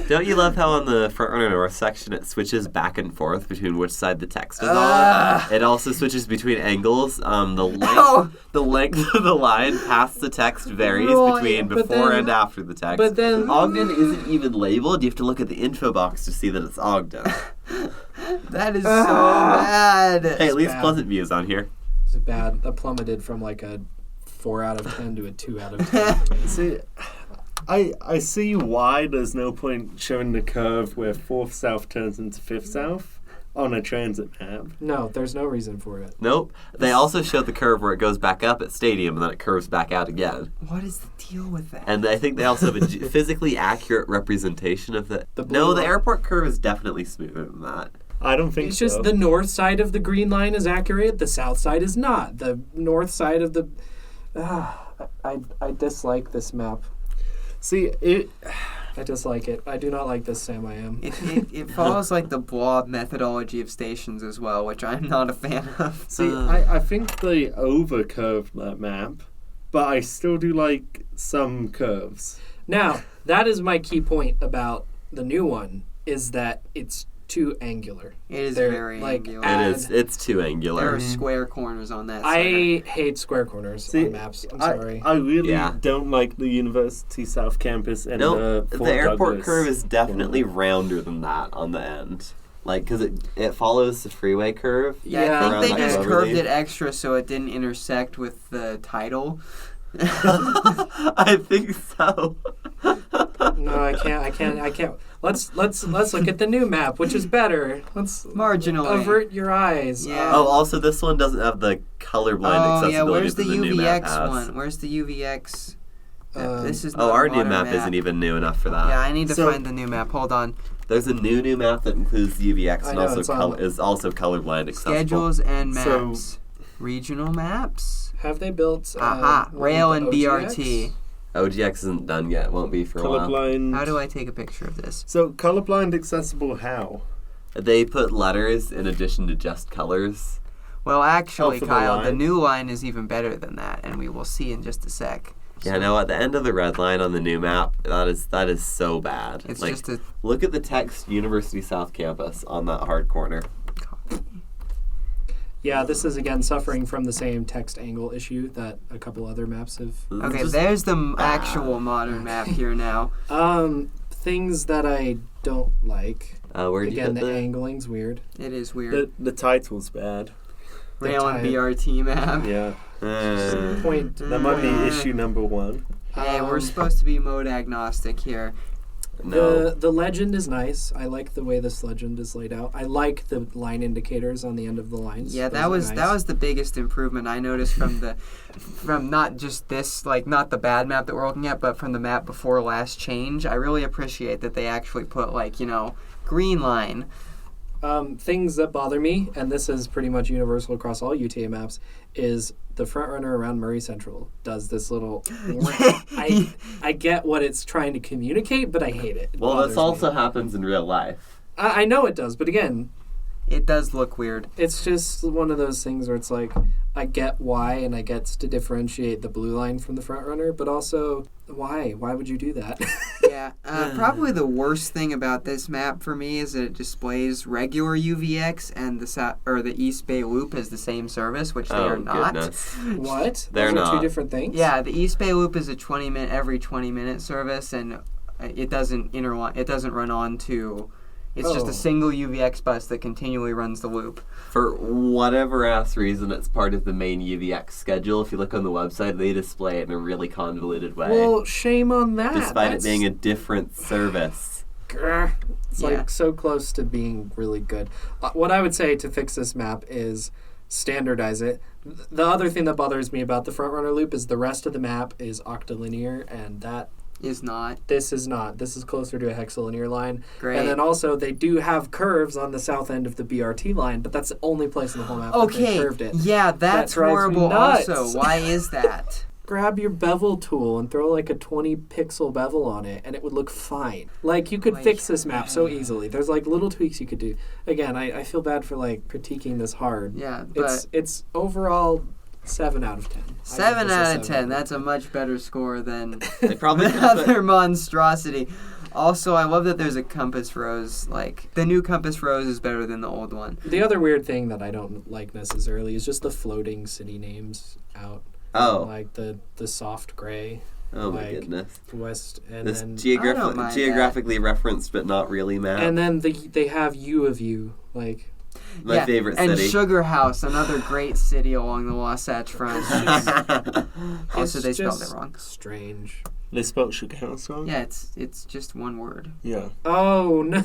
Don't you love how on the front runner north section it switches back and forth between which side the text is on? It also switches between angles. The length of the line past the text varies
Right,
between
but
before
then-
and after the text.
but then-
Ogden isn't even labeled. You have to look at the info box to see that it's Ogden.
That is so bad.
Hey, at least
bad.
Pleasant View is on here.
It's bad. That plummeted from like a 4 out of 10 to a 2 out of 10 for me.
See, I see why there's no point showing the curve where 4th South turns into 5th South on a transit map.
No, there's no reason for it.
Nope. They also showed the curve where it goes back up at Stadium and then it curves back out again.
What is the deal with that?
And I think they also have a physically accurate representation of the.
The blue
No, the
line.
airport curve is definitely smoother than that.
I don't think
It's
so.
just the north side of the green line is accurate. The south side is not. The north side of the. I dislike this map.
See,
I dislike it. I do not like this Sam I am.
It follows like the blob methodology of stations as well, which I'm not a fan of.
See, I think they over-curved that map, but I still do like some curves.
Now, that is my key point about the new one, is that it's too angular.
It is
They're,
very
like,
angular.
at-
It is. It's too
There
angular.
are square corners on that side.
I hate square corners
See,
on maps. I'm sorry.
I really
Yeah.
don't like the University South Campus and
No,
the
the
Fort
airport
Douglas
curve is definitely
corner.
rounder than that on the end. Like, because it follows the freeway curve.
Yeah,
Yeah,
I
around
think they
that
just
cloverleaf.
curved it extra so it didn't intersect with the title.
I think so.
No, I can't. Let's look at the new map, which is better. Let's
Marginally.
avert your eyes.
Yeah.
Oh, also this one doesn't have the colorblind
Oh,
accessibility
yeah, where's the
that the new map
UVX
has.
one? Where's the UVX? This is
Oh,
not
our
a
new
modern
map isn't even new enough for that.
Yeah, I need to
So-
find the new map. Hold on.
There's a new map that includes the UVX
I
and
know,
also
it's on-
is also colorblind accessible.
Schedules and
So-
maps. Regional maps?
Have they built
Aha.
one
Rail
with
and
the
BRT.
OGX isn't done yet. Won't be for a while.
Colorblind.
How do I take a picture of this?
So colorblind accessible how?
They put letters in addition to just colors.
Well, actually,
for the
Kyle, the
line?
new line is even better than that, and we will see in just a sec.
Yeah, no, at the end of the red line on the new map, that is so bad.
It's
like,
just a
look at the text University South Campus on that hard corner.
Yeah, this is again suffering from the same text angle issue that a couple other maps have.
It's
Okay,
just-
there's the actual modern map here now.
Things that I don't like.
where'd you
Again,
put
the
the
angling's weird.
It is weird.
The title's bad.
Rail and
type.
BRT map.
Yeah.
Point.
That might be issue number 1.
Hey, we're
Um,
supposed to be mode agnostic here.
No.
The legend is nice. I like the way this legend is laid out. I like the line indicators on the end of the lines.
Yeah,
Those
that
are
was
nice.
the biggest improvement I noticed from not just this, like not the bad map that we're looking at, but from the map before last change. I really appreciate that they actually put green line.
Things that bother me, and this is pretty much universal across all UTA maps, is the front runner around Murray Central does this little. I get what it's trying to communicate, but I hate it. It
Well,
bothers
this
me.
also happens in real life.
I know it does, but again,
It does look weird.
it's just one of those things where it's like, I get why, and I get to differentiate the blue line from the front runner, but also, why? Why would you do that?
Yeah, probably the worst thing about this map for me is that it displays regular UVX and the East Bay Loop as the same service, which they are not.
Goodness.
What?
They're
Those are
not.
two different things?
Yeah, the East Bay Loop is a every 20-minute service, and it doesn't run on to. It's just
Oh.
a single UVX bus that continually runs the loop.
For whatever ass reason, it's part of the main UVX schedule. If you look on the website, they display it in a really convoluted way.
Well, shame on that.
despite
That's-
it being a different service.
Grr. It's
Yeah.
like so close to being really good. What I would say to fix this map is standardize it. The other thing that bothers me about the front runner loop is the rest of the map is octilinear, and
Is not
this is not. This is closer to a hexilinear line.
great.
And then also they do have curves on the south end of the BRT line, but that's the only place in the whole map that they
okay,
curved it.
yeah, that's
drives me
horrible.
nuts.
Also, why is that?
Grab your bevel tool and throw like a 20 pixel bevel on it and it would look fine. Like you could
Like-
fix this map so easily. There's like little tweaks you could do. Again, I feel bad for like critiquing this hard.
Yeah, but
It's overall 7 out of 10.
7 out of 10. That's a much better score than
They probably
the
could have
other monstrosity. Also, I love that there's a compass rose. Like, the new compass rose is better than the old one.
The other weird thing that I don't like necessarily is just the floating city names out.
Oh.
Like the soft gray.
Oh my
like
goodness.
West and
This
then
I don't mind
geographically referenced but not really map.
and then they have U of U, like
My favorite
and
city.
Sugar House, another great city along the Wasatch Front. Also, they
it's
spelled it
just
wrong.
Strange.
They spelled Sugar House wrong?
Yeah, it's just one word.
Yeah.
Oh no.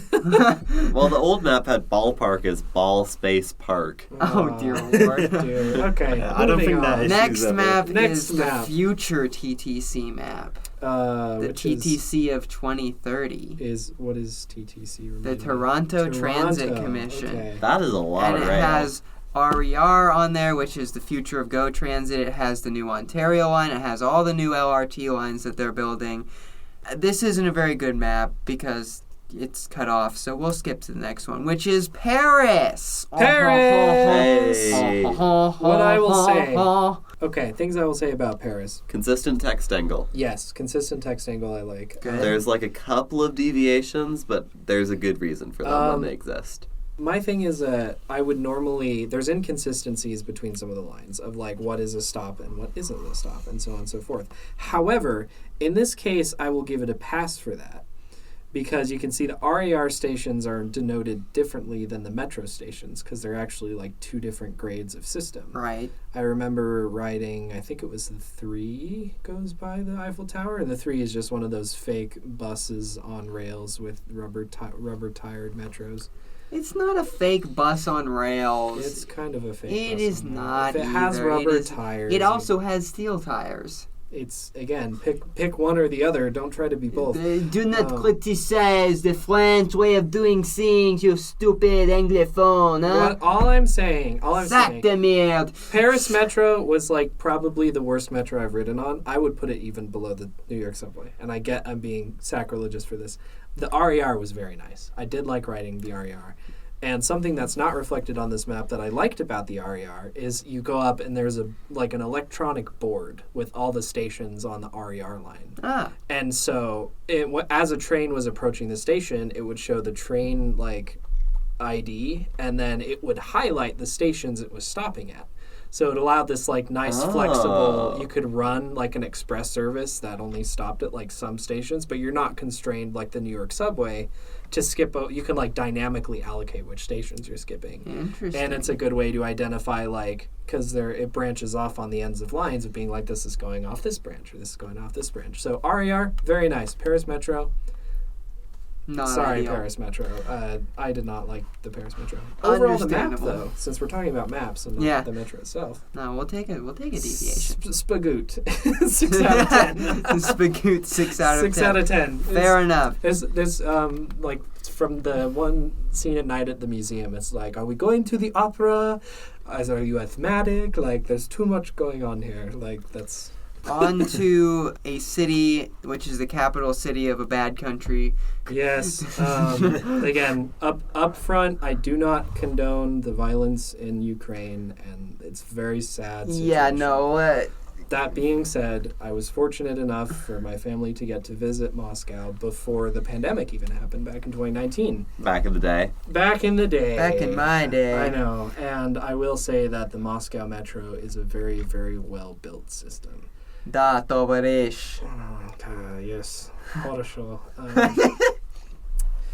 Well, the old map had ballpark as ball space park.
Oh, dear Lord.
Dear. Okay.
Yeah, I don't
moving
think that
on.
is-
Next
Issues of it.
map
Next
is
map.
the future TTC map. The
Which is
TTC of 2030.
what is TTC?
The
Remind me.
Toronto Transit
Toronto,
Commission.
Okay.
That is a lot
And
of
it
rail.
has RER on there, which is the future of GO Transit. It has the new Ontario line. It has all the new LRT lines that they're building. This isn't a very good map because it's cut off, so we'll skip to the next one, which is Paris.
Paris!
Hey.
What I will say. Okay, things I will say about Paris.
Consistent text angle.
Yes, consistent text angle I like.
Good.
There's like a couple of deviations, but there's a good reason for them when they exist.
My thing is that I would normally there's inconsistencies between some of the lines of like what is a stop and what isn't a stop and so on and so forth. However, in this case, I will give it a pass for that because you can see the RER stations are denoted differently than the metro stations because they're actually like two different grades of system.
Right.
I remember riding, I think it was the 3 goes by the Eiffel Tower, and the 3 is just one of those fake buses on rails with rubber-tired metros.
It's not a fake bus on rails.
It's kind of a fake.
It
bus
is
on rails.
not
If it has
either.
rubber tires.
It also has steel tires.
It's again pick one or the other. Don't try to be both.
Do not criticize the French way of doing things, you stupid anglophone, huh?
All I'm saying,
Sac de merde.
Paris Metro was like probably the worst metro I've ridden on. I would put it even below the New York subway. And I get I'm being sacrilegious for this. The RER was very nice. I did like riding the RER. And something that's not reflected on this map that I liked about the RER is you go up and there's an electronic board with all the stations on the RER line.
Ah.
And so as a train was approaching the station, it would show the train ID and then it would highlight the stations it was stopping at. So it allowed this nice flexible, you could run like an express service that only stopped at like some stations, but you're not constrained like the New York subway to skip. You can dynamically allocate which stations you're skipping.
Interesting.
And it's a good way to identify because it branches off on the ends of lines of being like this is going off this branch or this is going off this branch. So RER, very nice. Paris Metro.
Not
Sorry,
ideal.
Paris Metro. I did not like the Paris Metro. Overall, the map,
Understandable.
though, since we're talking about maps and not the metro itself.
No, we'll take a deviation.
Spagoot. 6 out of 10.
Spagoot, 6 out of 10.
6 out of 10.
Fair enough.
There's from the one scene at night at the museum, it's like, are we going to the opera? Are you asthmatic? There's too much going on here. That's...
On to a city, which is the capital city of a bad country.
Yes. Again, up front, I do not condone the violence in Ukraine, and it's very sad. Situation.
Yeah, no.
That being said, I was fortunate enough for my family to get to visit Moscow before the pandemic even happened back in 2019.
Back in the day.
Back in the day.
Back in my day.
I know. And I will say that the Moscow Metro is a very, very well-built system.
Da, tovarish.
Yes. Хорошо.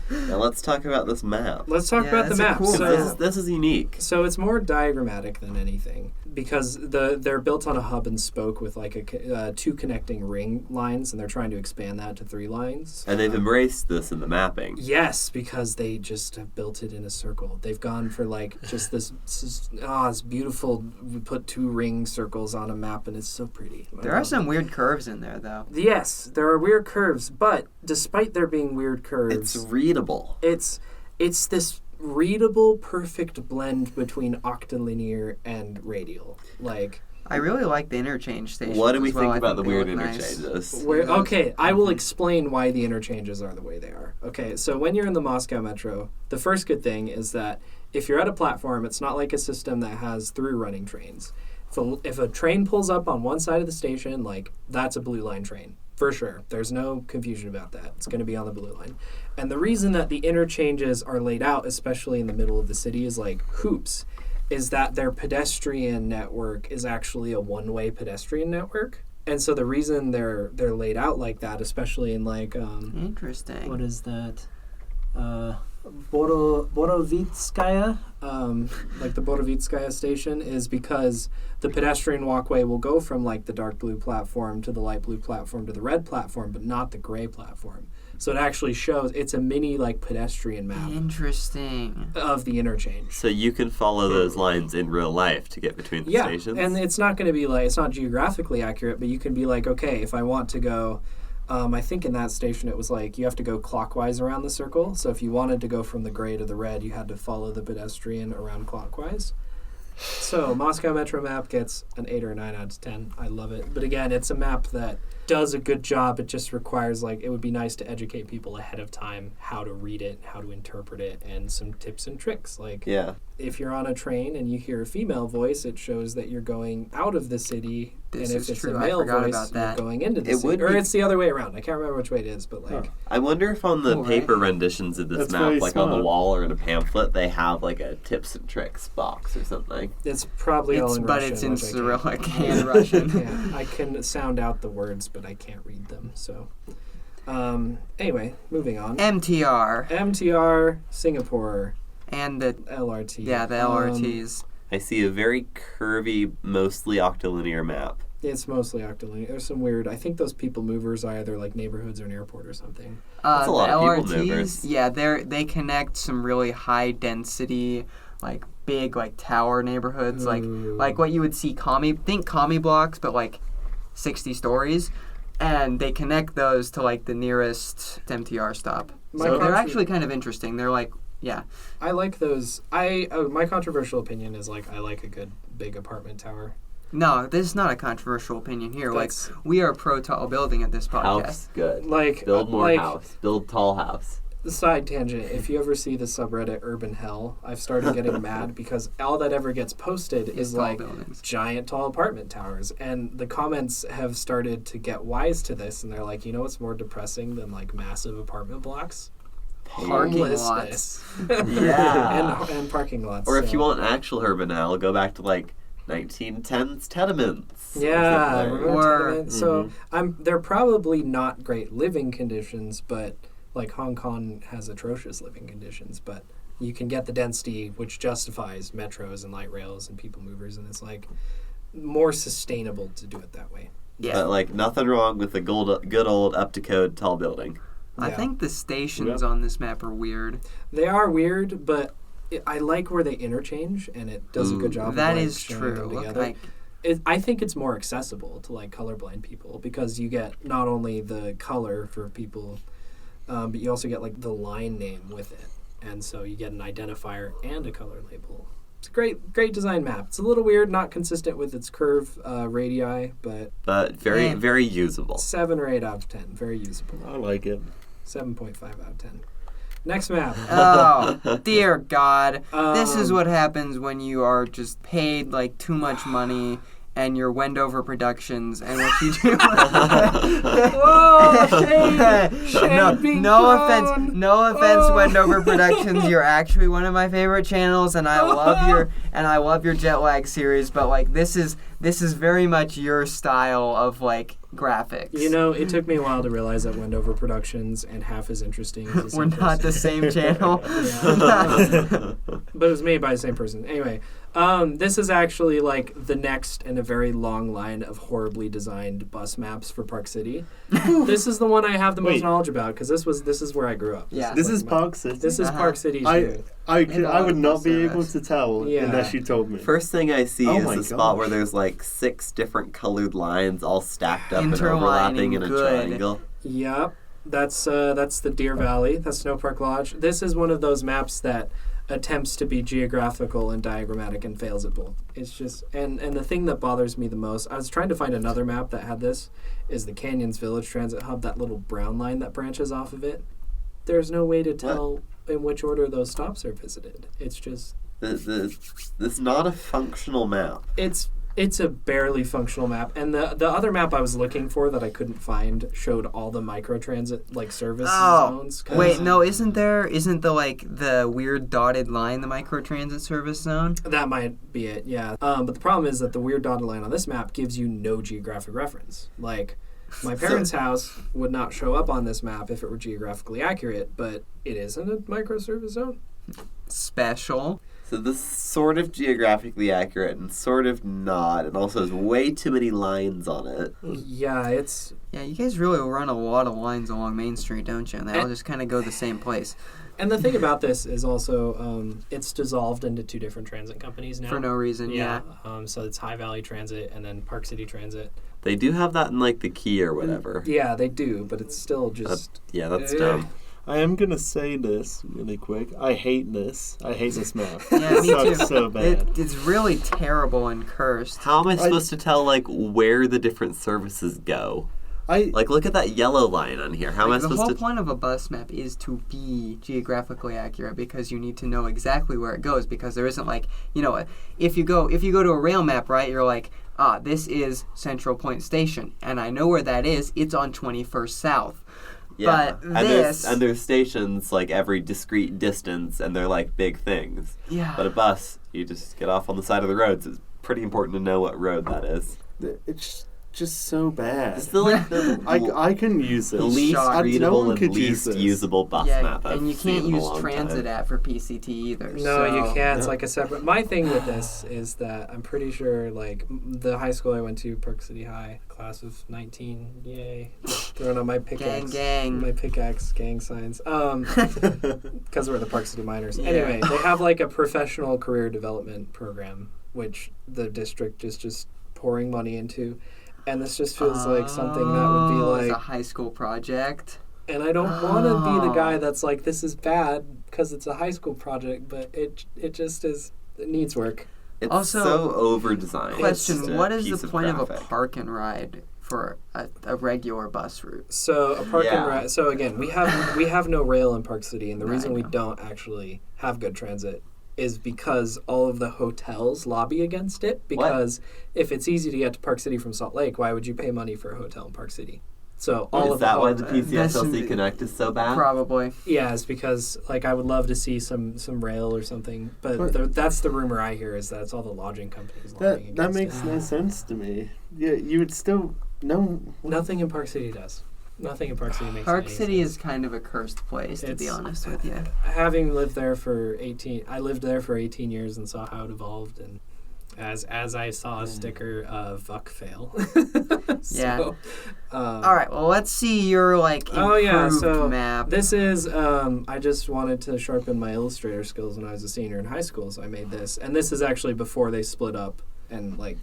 Now let's talk about this map.
Let's talk about the
that's a
map.
cool
So,
map.
This is unique.
so it's more diagrammatic than anything because they're built on a hub and spoke with two connecting ring lines, and they're trying to expand that to 3 lines.
And they've embraced this in the mapping.
Yes, because they just have built it in a circle. They've gone for just this it's beautiful. We put 2 ring circles on a map, and it's so pretty.
There are some weird curves in there, though.
Yes, there are weird curves, but despite there being weird curves,
It's readable.
it's this readable, perfect blend between octilinear and radial.
I really like the interchange station.
What do we
as well.
think
I
about the
they
weird
look nice.
interchanges?
Okay, I will explain why the interchanges are the way they are. Okay, so when you're in the Moscow Metro, the first good thing is that if you're at a platform, it's not like a system that has through running trains. If a train pulls up on one side of the station, like, that's a blue line train. For sure. There's no confusion about that. It's going to be on the blue line. And the reason that the interchanges are laid out, especially in the middle of the city, is like hoops, is that their pedestrian network is actually a one-way pedestrian network. And so the reason they're laid out like that, especially in like...
Interesting.
What is that? Borovitskaya, like the Borovitskaya station, is because the pedestrian walkway will go from like the dark blue platform to the light blue platform to the red platform, but not the gray platform. So it actually shows, it's a mini like pedestrian map
Interesting.
of the interchange.
So you can follow those lines in real life to get between the stations?
And it's not going to be like, it's not geographically accurate, but you can be like, okay, if I want to go... I think in that station it was like you have to go clockwise around the circle. So if you wanted to go from the gray to the red, you had to follow the pedestrian around clockwise. So Moscow Metro map gets an 8 or a 9 out of 10. I love it. But again, it's a map that does a good job. It just requires, like, it would be nice to educate people ahead of time how to read it, how to interpret it, and some tips and tricks. Like, if you're on a train and you hear a female voice, it shows that you're going out of the city.
This
and if
is
it's
true.
a male
I forgot
voice,
about that.
you're going into the
It
city.
would
Or
be-
it's the other way around. I can't remember which way it is, but like...
I wonder if on the
Cool,
paper
right?
renditions of this
That's
map,
very
like on the
smart.
wall or in a pamphlet, they have like a tips and tricks box or something.
It's probably all in
But
Russian.
it's in
which I can't-
Cyrillic and Russian.
Yeah, I can sound out the words, but I can't read them. So, anyway, moving on.
MTR
MTR, Singapore,
and the
LRT.
the LRTs.
I see a very curvy, mostly octilinear map.
It's mostly octilinear. There's some weird... I think those people movers are either like neighborhoods or an airport or something.
That's a lot
the
of people
LRTs,
movers.
yeah, they connect some really high density, like big like tower neighborhoods, like
Ooh.
what you would see commie blocks, but like 60 stories, and they connect those to like the nearest MTR stop.
My
So they're
contri-
actually kind of interesting. They're like, yeah,
I like those. My controversial opinion is like I like a good big apartment tower.
no, this is not a controversial opinion here.
That's-
Like we are pro tall building at this podcast.
House, good.
Like
Build more
like,
house. Build tall house.
Side tangent, if you ever see the subreddit Urban Hell, I've started getting mad because all that ever gets posted is
tall
like
buildings.
giant tall apartment towers. And the comments have started to get wise to this, and they're like, you know what's more depressing than like massive apartment blocks?
Parking
Homelessness.
Yeah.
and parking lots.
Or if
so-
you want actual urban hell, go back to like 1910s tenements.
Yeah,
Or
remember
Or-
tenements? So they're probably not great living conditions, but like Hong Kong has atrocious living conditions, but you can get the density which justifies metros and light rails and people movers, and it's like more sustainable to do it that way.
Yeah,
But like nothing wrong with a good old up to code tall building.
I
Yeah.
think the stations on this map are weird.
They are weird, but I like where they interchange, and it does a good job.
That
of, like,
is
showing them
true.
together.
Like,
I think it's more accessible to like colorblind people because you get not only the color for people, but you also get like the line name with it, and so you get an identifier and a color label. It's a great design map. It's a little weird, not consistent with its curve radii, but
But very,
Yeah.
very usable.
7 or 8 out of 10, very usable.
I like it.
7.5 out of 10. Next map.
oh, dear God. This is
Um,
what happens when you are just paid like too much money and you're Wendover Productions and what you do.
Whoa, shame
no offense,
Oh.
Wendover Productions. You're actually one of my favorite channels, and I love your jet lag series. But like this is very much your style of like graphics.
You know, it took me a while to realize that Wendover Productions and Half as Interesting is the
we're
same
not
person.
the same channel.
Yeah. But it was made by the same person. Anyway, this is actually like the next in a very long line of horribly designed bus maps for Park City. This is the one I have the most
Wait.
knowledge about because this is where I grew up.
Yeah.
This
like
is
my-
Park City.
This is
Uh-huh.
Park City's
I
view.
I
And a
I
lot
would
of
not
bus
be able
service.
to tell
Yeah.
unless you told me.
First thing I see
Oh
is
my
a spot where
gosh.
there's like 6 different colored lines all stacked up and overlapping in a
Interlining, good.
triangle.
Yep, that's the Deer Valley. That's Snow Park Lodge. This is one of those maps that attempts to be geographical and diagrammatic and fails at both. It's just and the thing that bothers me the most, I was trying to find another map that had this, is the Canyons Village Transit Hub, that little brown line that branches off of it. There's no way to tell in which order those stops are visited. It's just
This is not a functional map.
it's It's a barely functional map, and the other map I was looking for that I couldn't find showed all the microtransit service zones.
Wait, no, isn't the weird dotted line the microtransit service zone?
That might be it, yeah. But the problem is that the weird dotted line on this map gives you no geographic reference. Like, my parents' house would not show up on this map if it were geographically accurate, but it isn't a microservice zone.
Special.
So this is sort of geographically accurate and sort of not, and also has way too many lines on it.
Yeah, it's...
Yeah, you guys really run a lot of lines along Main Street, don't you? And they all just kind of go the same place.
And the thing about this is also it's dissolved into two different transit companies now.
For no reason, yeah.
So it's High Valley Transit and then Park City Transit.
They do have that in, like, the key or whatever.
Yeah, they do, but it's still just...
That's dumb.
I am going to say this really quick. I hate this. I hate this map.
Yeah, me too.
It's so bad.
It's really terrible and cursed.
How am I supposed to tell, like, where the different services go? Like, look at that yellow line on here. How am I supposed to...
The whole point of a bus map is to be geographically accurate because you need to know exactly where it goes because there isn't, like, you know, if you go to a rail map, right, you're like, this is Central Point Station, and I know where that is. It's on 21st South.
Yeah,
but
there's stations like every discrete distance, and they're like big things.
Yeah.
But a bus, you just get off on the side of the road, so it's pretty important to know what road that is.
It's just so bad.
It's the
I couldn't use it.
The least
Shocked.
readable
No one
and
could
least
use this.
usable bus map I've
and you
seen
can't
in a
use
long
transit
time.
app for PCT either.
No,
so.
you can't. It's like a separate... My thing with this is that I'm pretty sure, like, the high school I went to, Park City High, class of 19, yay. Throwing on my pickaxe.
Gang.
My pickaxe gang signs. Because we're the Park City Miners.
Yeah.
Anyway, they have, like, a professional career development program, which the district is just pouring money into. And this just feels like something that would be like...
It's a high school project.
And I don't want to be the guy that's like, this is bad because it's a high school project, but it just is... It needs work.
It's
Also,
so over-designed.
Question, what is the point of a
graphic.
park and ride for a regular bus route?
So a park
Yeah.
and ride... So again, we have no rail in Park City, and the
No,
reason
I
we
know.
don't actually have good transit is because all of the hotels lobby against it. Because if it's easy to get to Park City from Salt Lake, why would you pay money for a hotel in Park City? So all
Is
of
that why
the
the PCSLC
That's-
Connect is so bad?
Probably.
yeah, it's because like I would love to see some rail or something, but that's the rumor I hear is that it's all the lodging companies lobbying
That
against
makes
it.
no sense to me. Yeah, you would still... No...
Nothing in Park City does. Nothing in Park City makes
Park
any
City
sense.
is kind of a cursed place, to be
It's-
honest with you.
Having lived there for 18, I lived there for 18 years and saw how it evolved, and as I saw a sticker of "fuck fail."
Yeah. All right, well, let's see your, like, improved map.
This is, I just wanted to sharpen my Illustrator skills when I was a senior in high school, so I made this. And this is actually before they split up, and, like,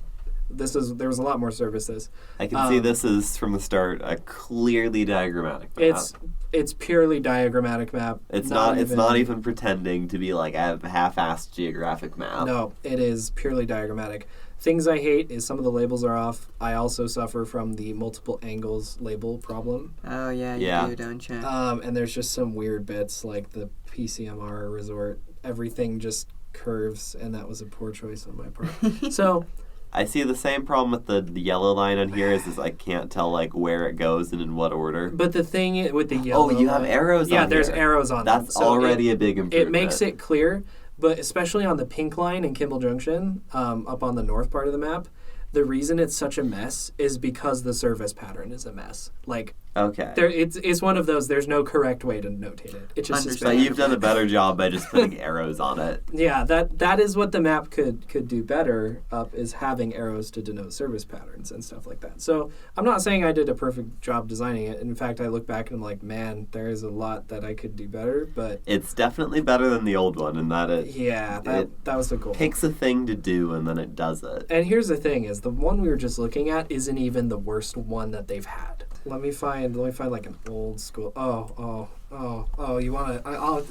there was a lot more services.
I can see this is, from the start, a clearly diagrammatic map.
It's purely diagrammatic map.
It's not even pretending to be like a half-assed geographic map.
No, it is purely diagrammatic. Things I hate is some of the labels are off. I also suffer from the multiple angles label problem.
Oh, yeah, you
Yeah.
do, don't you?
And there's just some weird bits like the PCMR resort. Everything just curves, and that was a poor choice on my part. So
I see the same problem with the yellow line on here is I can't tell like where it goes and in what order.
but the thing with the yellow...
you have arrows on
Yeah, there's
here.
arrows on them.
That's
So
already a big improvement.
It makes it clear, but especially on the pink line in Kimball Junction, up on the north part of the map, the reason it's such a mess is because the service pattern is a mess. Like,
Okay.
it's one of those, there's no correct way to notate it. It's just
So you've done a better job by just putting arrows on it.
Yeah, that is what the map could do better is having arrows to denote service patterns and stuff like that. So I'm not saying I did a perfect job designing it. In fact, I look back and I'm like, man, there is a lot that I could do better, but
It's definitely better than the old one in that it
yeah, that was the goal.
picks a thing to do and then it does it.
And here's the thing: is the one we were just looking at isn't even the worst one that they've had. Let me find like an old school. Oh! You want to? I'll.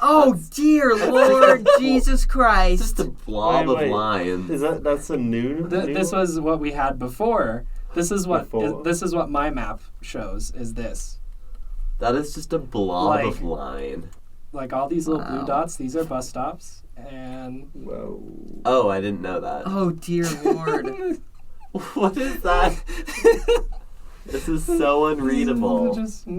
Oh, dear Lord Jesus Christ.
Just a blob
Wait.
of lines.
That's a new...
This was what we had before. This is what
Before.
this is what my map shows. Is this
That is just a blob
Like-
of line.
like all these little blue
Wow.
dots? These are bus stops, And
Whoa.
Oh, I didn't know that.
Oh, dear Lord.
What is that? This is so unreadable.
Just,
I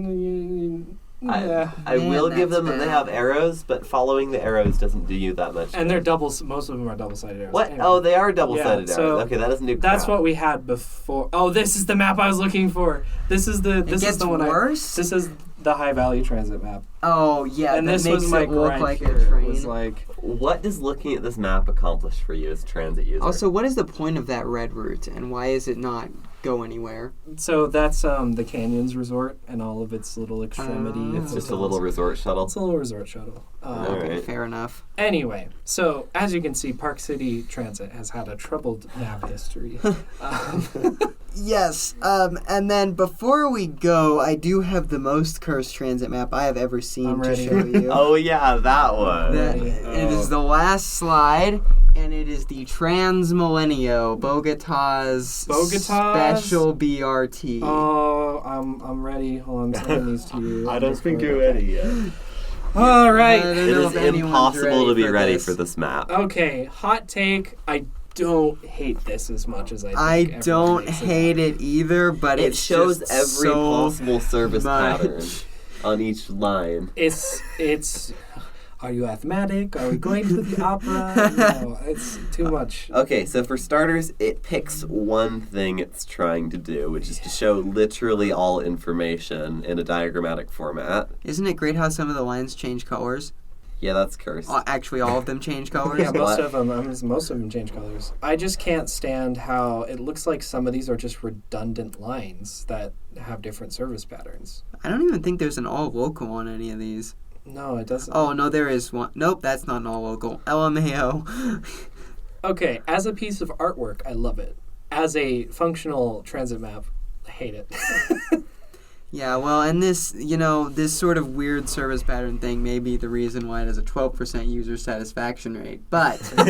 Man,
will give
that's
them that they
bad.
have arrows, but following the arrows doesn't do you that much.
and they're doubles. Most of them are double-sided arrows.
What?
Anyway.
Oh, they are double-sided
Yeah,
arrows.
so
Okay, that doesn't do
That's
crap.
what we had before. Oh, this is the map I was looking for. This is the
It gets
the one
worse?
This is the High Valley Transit map.
Oh, yeah,
and
that
this
makes
was my
it look
gripe
like
here.
a train.
It was like,
What does looking at this map accomplish for you as a transit user?
Also, what is the point of that red route, and why is it not go anywhere?
so that's the Canyons Resort and all of its little extremity.
it's just a
hotels.
little resort shuttle.
It's a little resort shuttle.
All
Okay,
right.
fair enough.
Anyway, so as you can see, Park City Transit has had a troubled map history.
Yes, and then before we go, I do have the most cursed transit map I have ever seen
I'm
to
ready.
show you.
Oh yeah, that one.
It is the last slide, and it is the TransMilenio, Bogota's special BRT.
Oh, I'm ready. Hold on, I'm sending these to you.
I don't think you're ready yet.
All
I
right.
don't
It
know
is
if anyone's
impossible to be ready
this.
for this map.
Okay, hot take. I don't hate this as much as I think
I
everyone
don't
makes
hate it either, but
It
it's
shows
just
every
so
possible service
much.
pattern on each line.
It's. Are you asthmatic? Are we going to the opera? No, it's too much.
Okay, so for starters, it picks one thing it's trying to do, which is to show literally all information in a diagrammatic format.
Isn't it great how some of the lines change colors?
Yeah, that's cursed.
Actually, all of them change colors.
Yeah, most
What?
of them. Most of them change colors. I just can't stand how it looks like some of these are just redundant lines that have different service patterns.
I don't even think there's an all local on any of these.
No, it doesn't.
Oh no, there is one. Nope, that's not an all local. LMAO.
Okay, as a piece of artwork, I love it. As a functional transit map, I hate it.
Yeah, well, and this, this sort of weird service pattern thing may be the reason why it has a 12% user satisfaction rate. But, and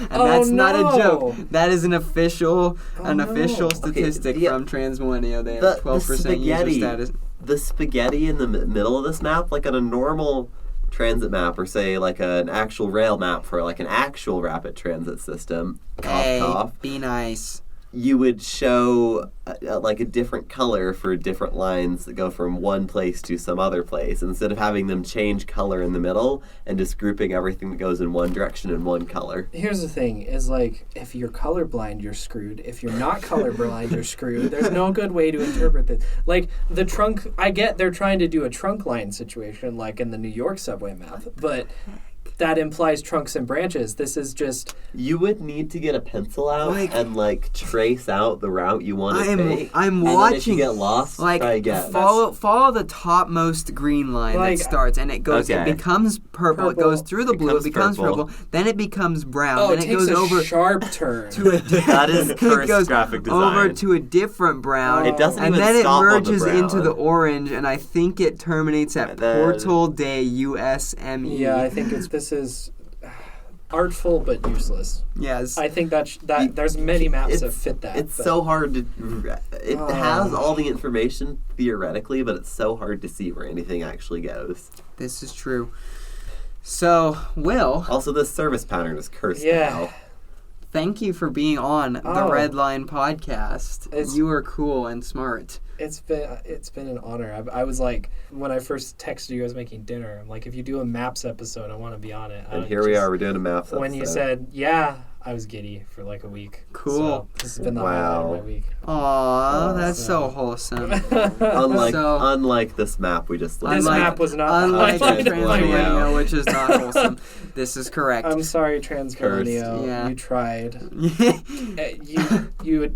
that's not a
no.
joke. That is an official
no.
statistic
Okay,
from TransMilenio. They have
The
12% user
spaghetti.
status.
The spaghetti in the middle of this map, like on a normal transit map, or say like an actual rail map for like an actual rapid transit system,
Hey,
cough,
be nice.
you would show like a different color for different lines that go from one place to some other place, instead of having them change color in the middle and just grouping everything that goes in one direction in one color.
Here's the thing, is like, if you're colorblind, you're screwed. If you're not colorblind, you're screwed. There's no good way to interpret this. Like, the trunk, I get they're trying to do a trunk line situation, like in the New York subway map, but that implies trunks and branches. This is just...
You would need to get a pencil out and like trace out the route you want to take.
I'm
and
watching.
then if you get lost,
Like
try again.
follow the topmost green line
Like,
that starts, and it goes.
Okay.
It becomes purple. It
Purple.
goes through the blue. It becomes purple. Then it becomes brown.
Oh,
then
it
it
takes
goes
a
over
sharp turn.
to a.
That is
it
cursed
goes
graphic design.
over to a different brown.
It doesn't
and
even
then it
stop on the
merges into
brown.
the orange, and I think it terminates at
And then-
Portal de USME.
Yeah, I think this is artful but useless.
Yes.
I think that there's many maps that fit that.
It's
but-
so hard to. It has all the information theoretically, but it's so hard to see where anything actually goes.
This is true. So, Will,
Also, this service pattern is cursed
Yeah.
now.
thank you for being on the
Oh.
Red Line podcast.
It's-
You were cool and smart.
It's been an honor. I was like, when I first texted you, I was making dinner. I'm like, if you do a maps episode, I want to be on it.
And here we are, we're doing a maps
When you
episode.
said, yeah, I was giddy for like a week.
Cool.
So this has been the highlight of my week.
Aw,
Oh,
that's so
so-
wholesome.
Unlike this map we just looked
This
at.
map was not the
unlike
highlight of my
TransMilenio,
week.
which is not wholesome. This is correct.
I'm sorry, TransMilenio.
Yeah.
You tried.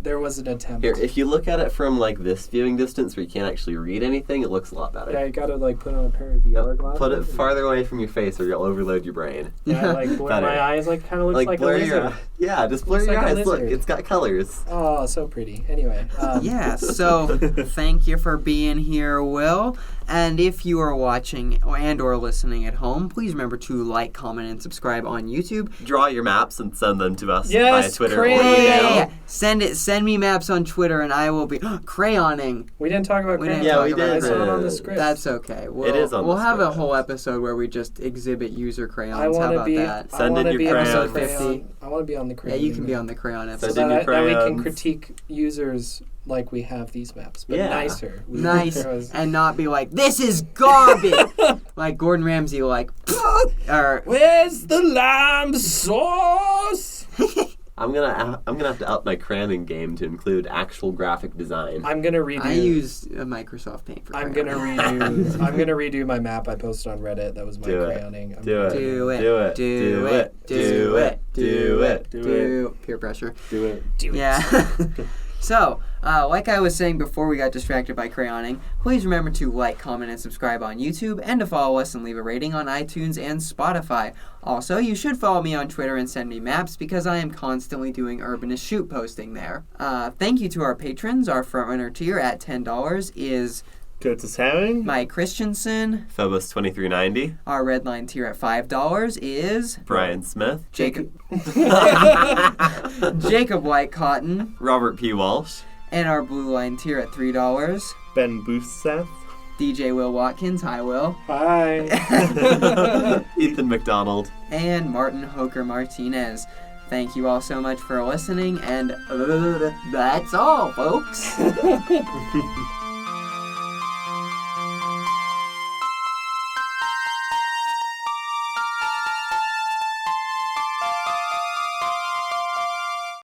There was an attempt.
Here, if you look at it from like this viewing distance where you can't actually read anything, it looks a lot better.
Yeah, you gotta like put on a pair of VR glasses.
Put it farther away from your face or you'll overload your brain.
Yeah, like blur
Better.
my eyes like kind of looks like a
blur
lizard.
your yeah, just blur
Looks
your
like a
eyes. Look,
lizard.
it's got colors.
Oh, so pretty. Anyway.
Yeah, so thank you for being here, Will. And if you are watching or listening at home, please remember to like, comment, and subscribe on YouTube.
Draw your maps and send them to us
Yes,
via Twitter
crayon.
or email.
Yeah. Send me maps on Twitter, and I will be crayoning.
We didn't talk about
We didn't
crayon.
talk
we
about
did.
I saw it on the
It.
script.
That's okay. We'll,
is on the
We'll have a
script.
whole episode where we just exhibit user crayons.
I
How
want to
about
be.
that?
I
Send
want
in
to
your
be on the
crayons.
crayon. I want to be on the
Yeah,
crayon.
you can be on the crayon episode.
Send
So
in your
that we can
crayons.
critique users like we have these maps, but
Yeah.
nicer.
Nice,
Because-
and not be like, this is garbage! Like Gordon Ramsay, like, or
Where's the lamb sauce?
I'm gonna have to up my cramming game to include actual graphic design.
I'm gonna redo.
I used a Microsoft Paint for
I'm
crayoning.
gonna redo. I'm gonna redo my map I posted on Reddit. That was my
Do it.
crayoning. I'm
Do
gonna
it.
Do it.
Do it.
Do
Do
it.
it.
Do it.
Do it.
Do peer pressure.
Do it.
do it.
Yeah. So, like I was saying before we got distracted by crayoning, please remember to like, comment, and subscribe on YouTube, and to follow us and leave a rating on iTunes and Spotify. Also, you should follow me on Twitter and send me maps because I am constantly doing Urbanist Shoot posting there. Thank you to our patrons. Our frontrunner tier at $10 is
Curtis Herring.
Mike Christensen.
Phobos 2390.
Our red line tier at $5 is
Brian Smith.
Jacob Jacob White Cotton.
Robert P. Walsh.
And our blue line tier at $3.
Ben Boothseth.
DJ Will Watkins. Hi, Will.
Hi.
Ethan McDonald.
And Martin Hoker Martinez. Thank you all so much for listening, and that's all, folks.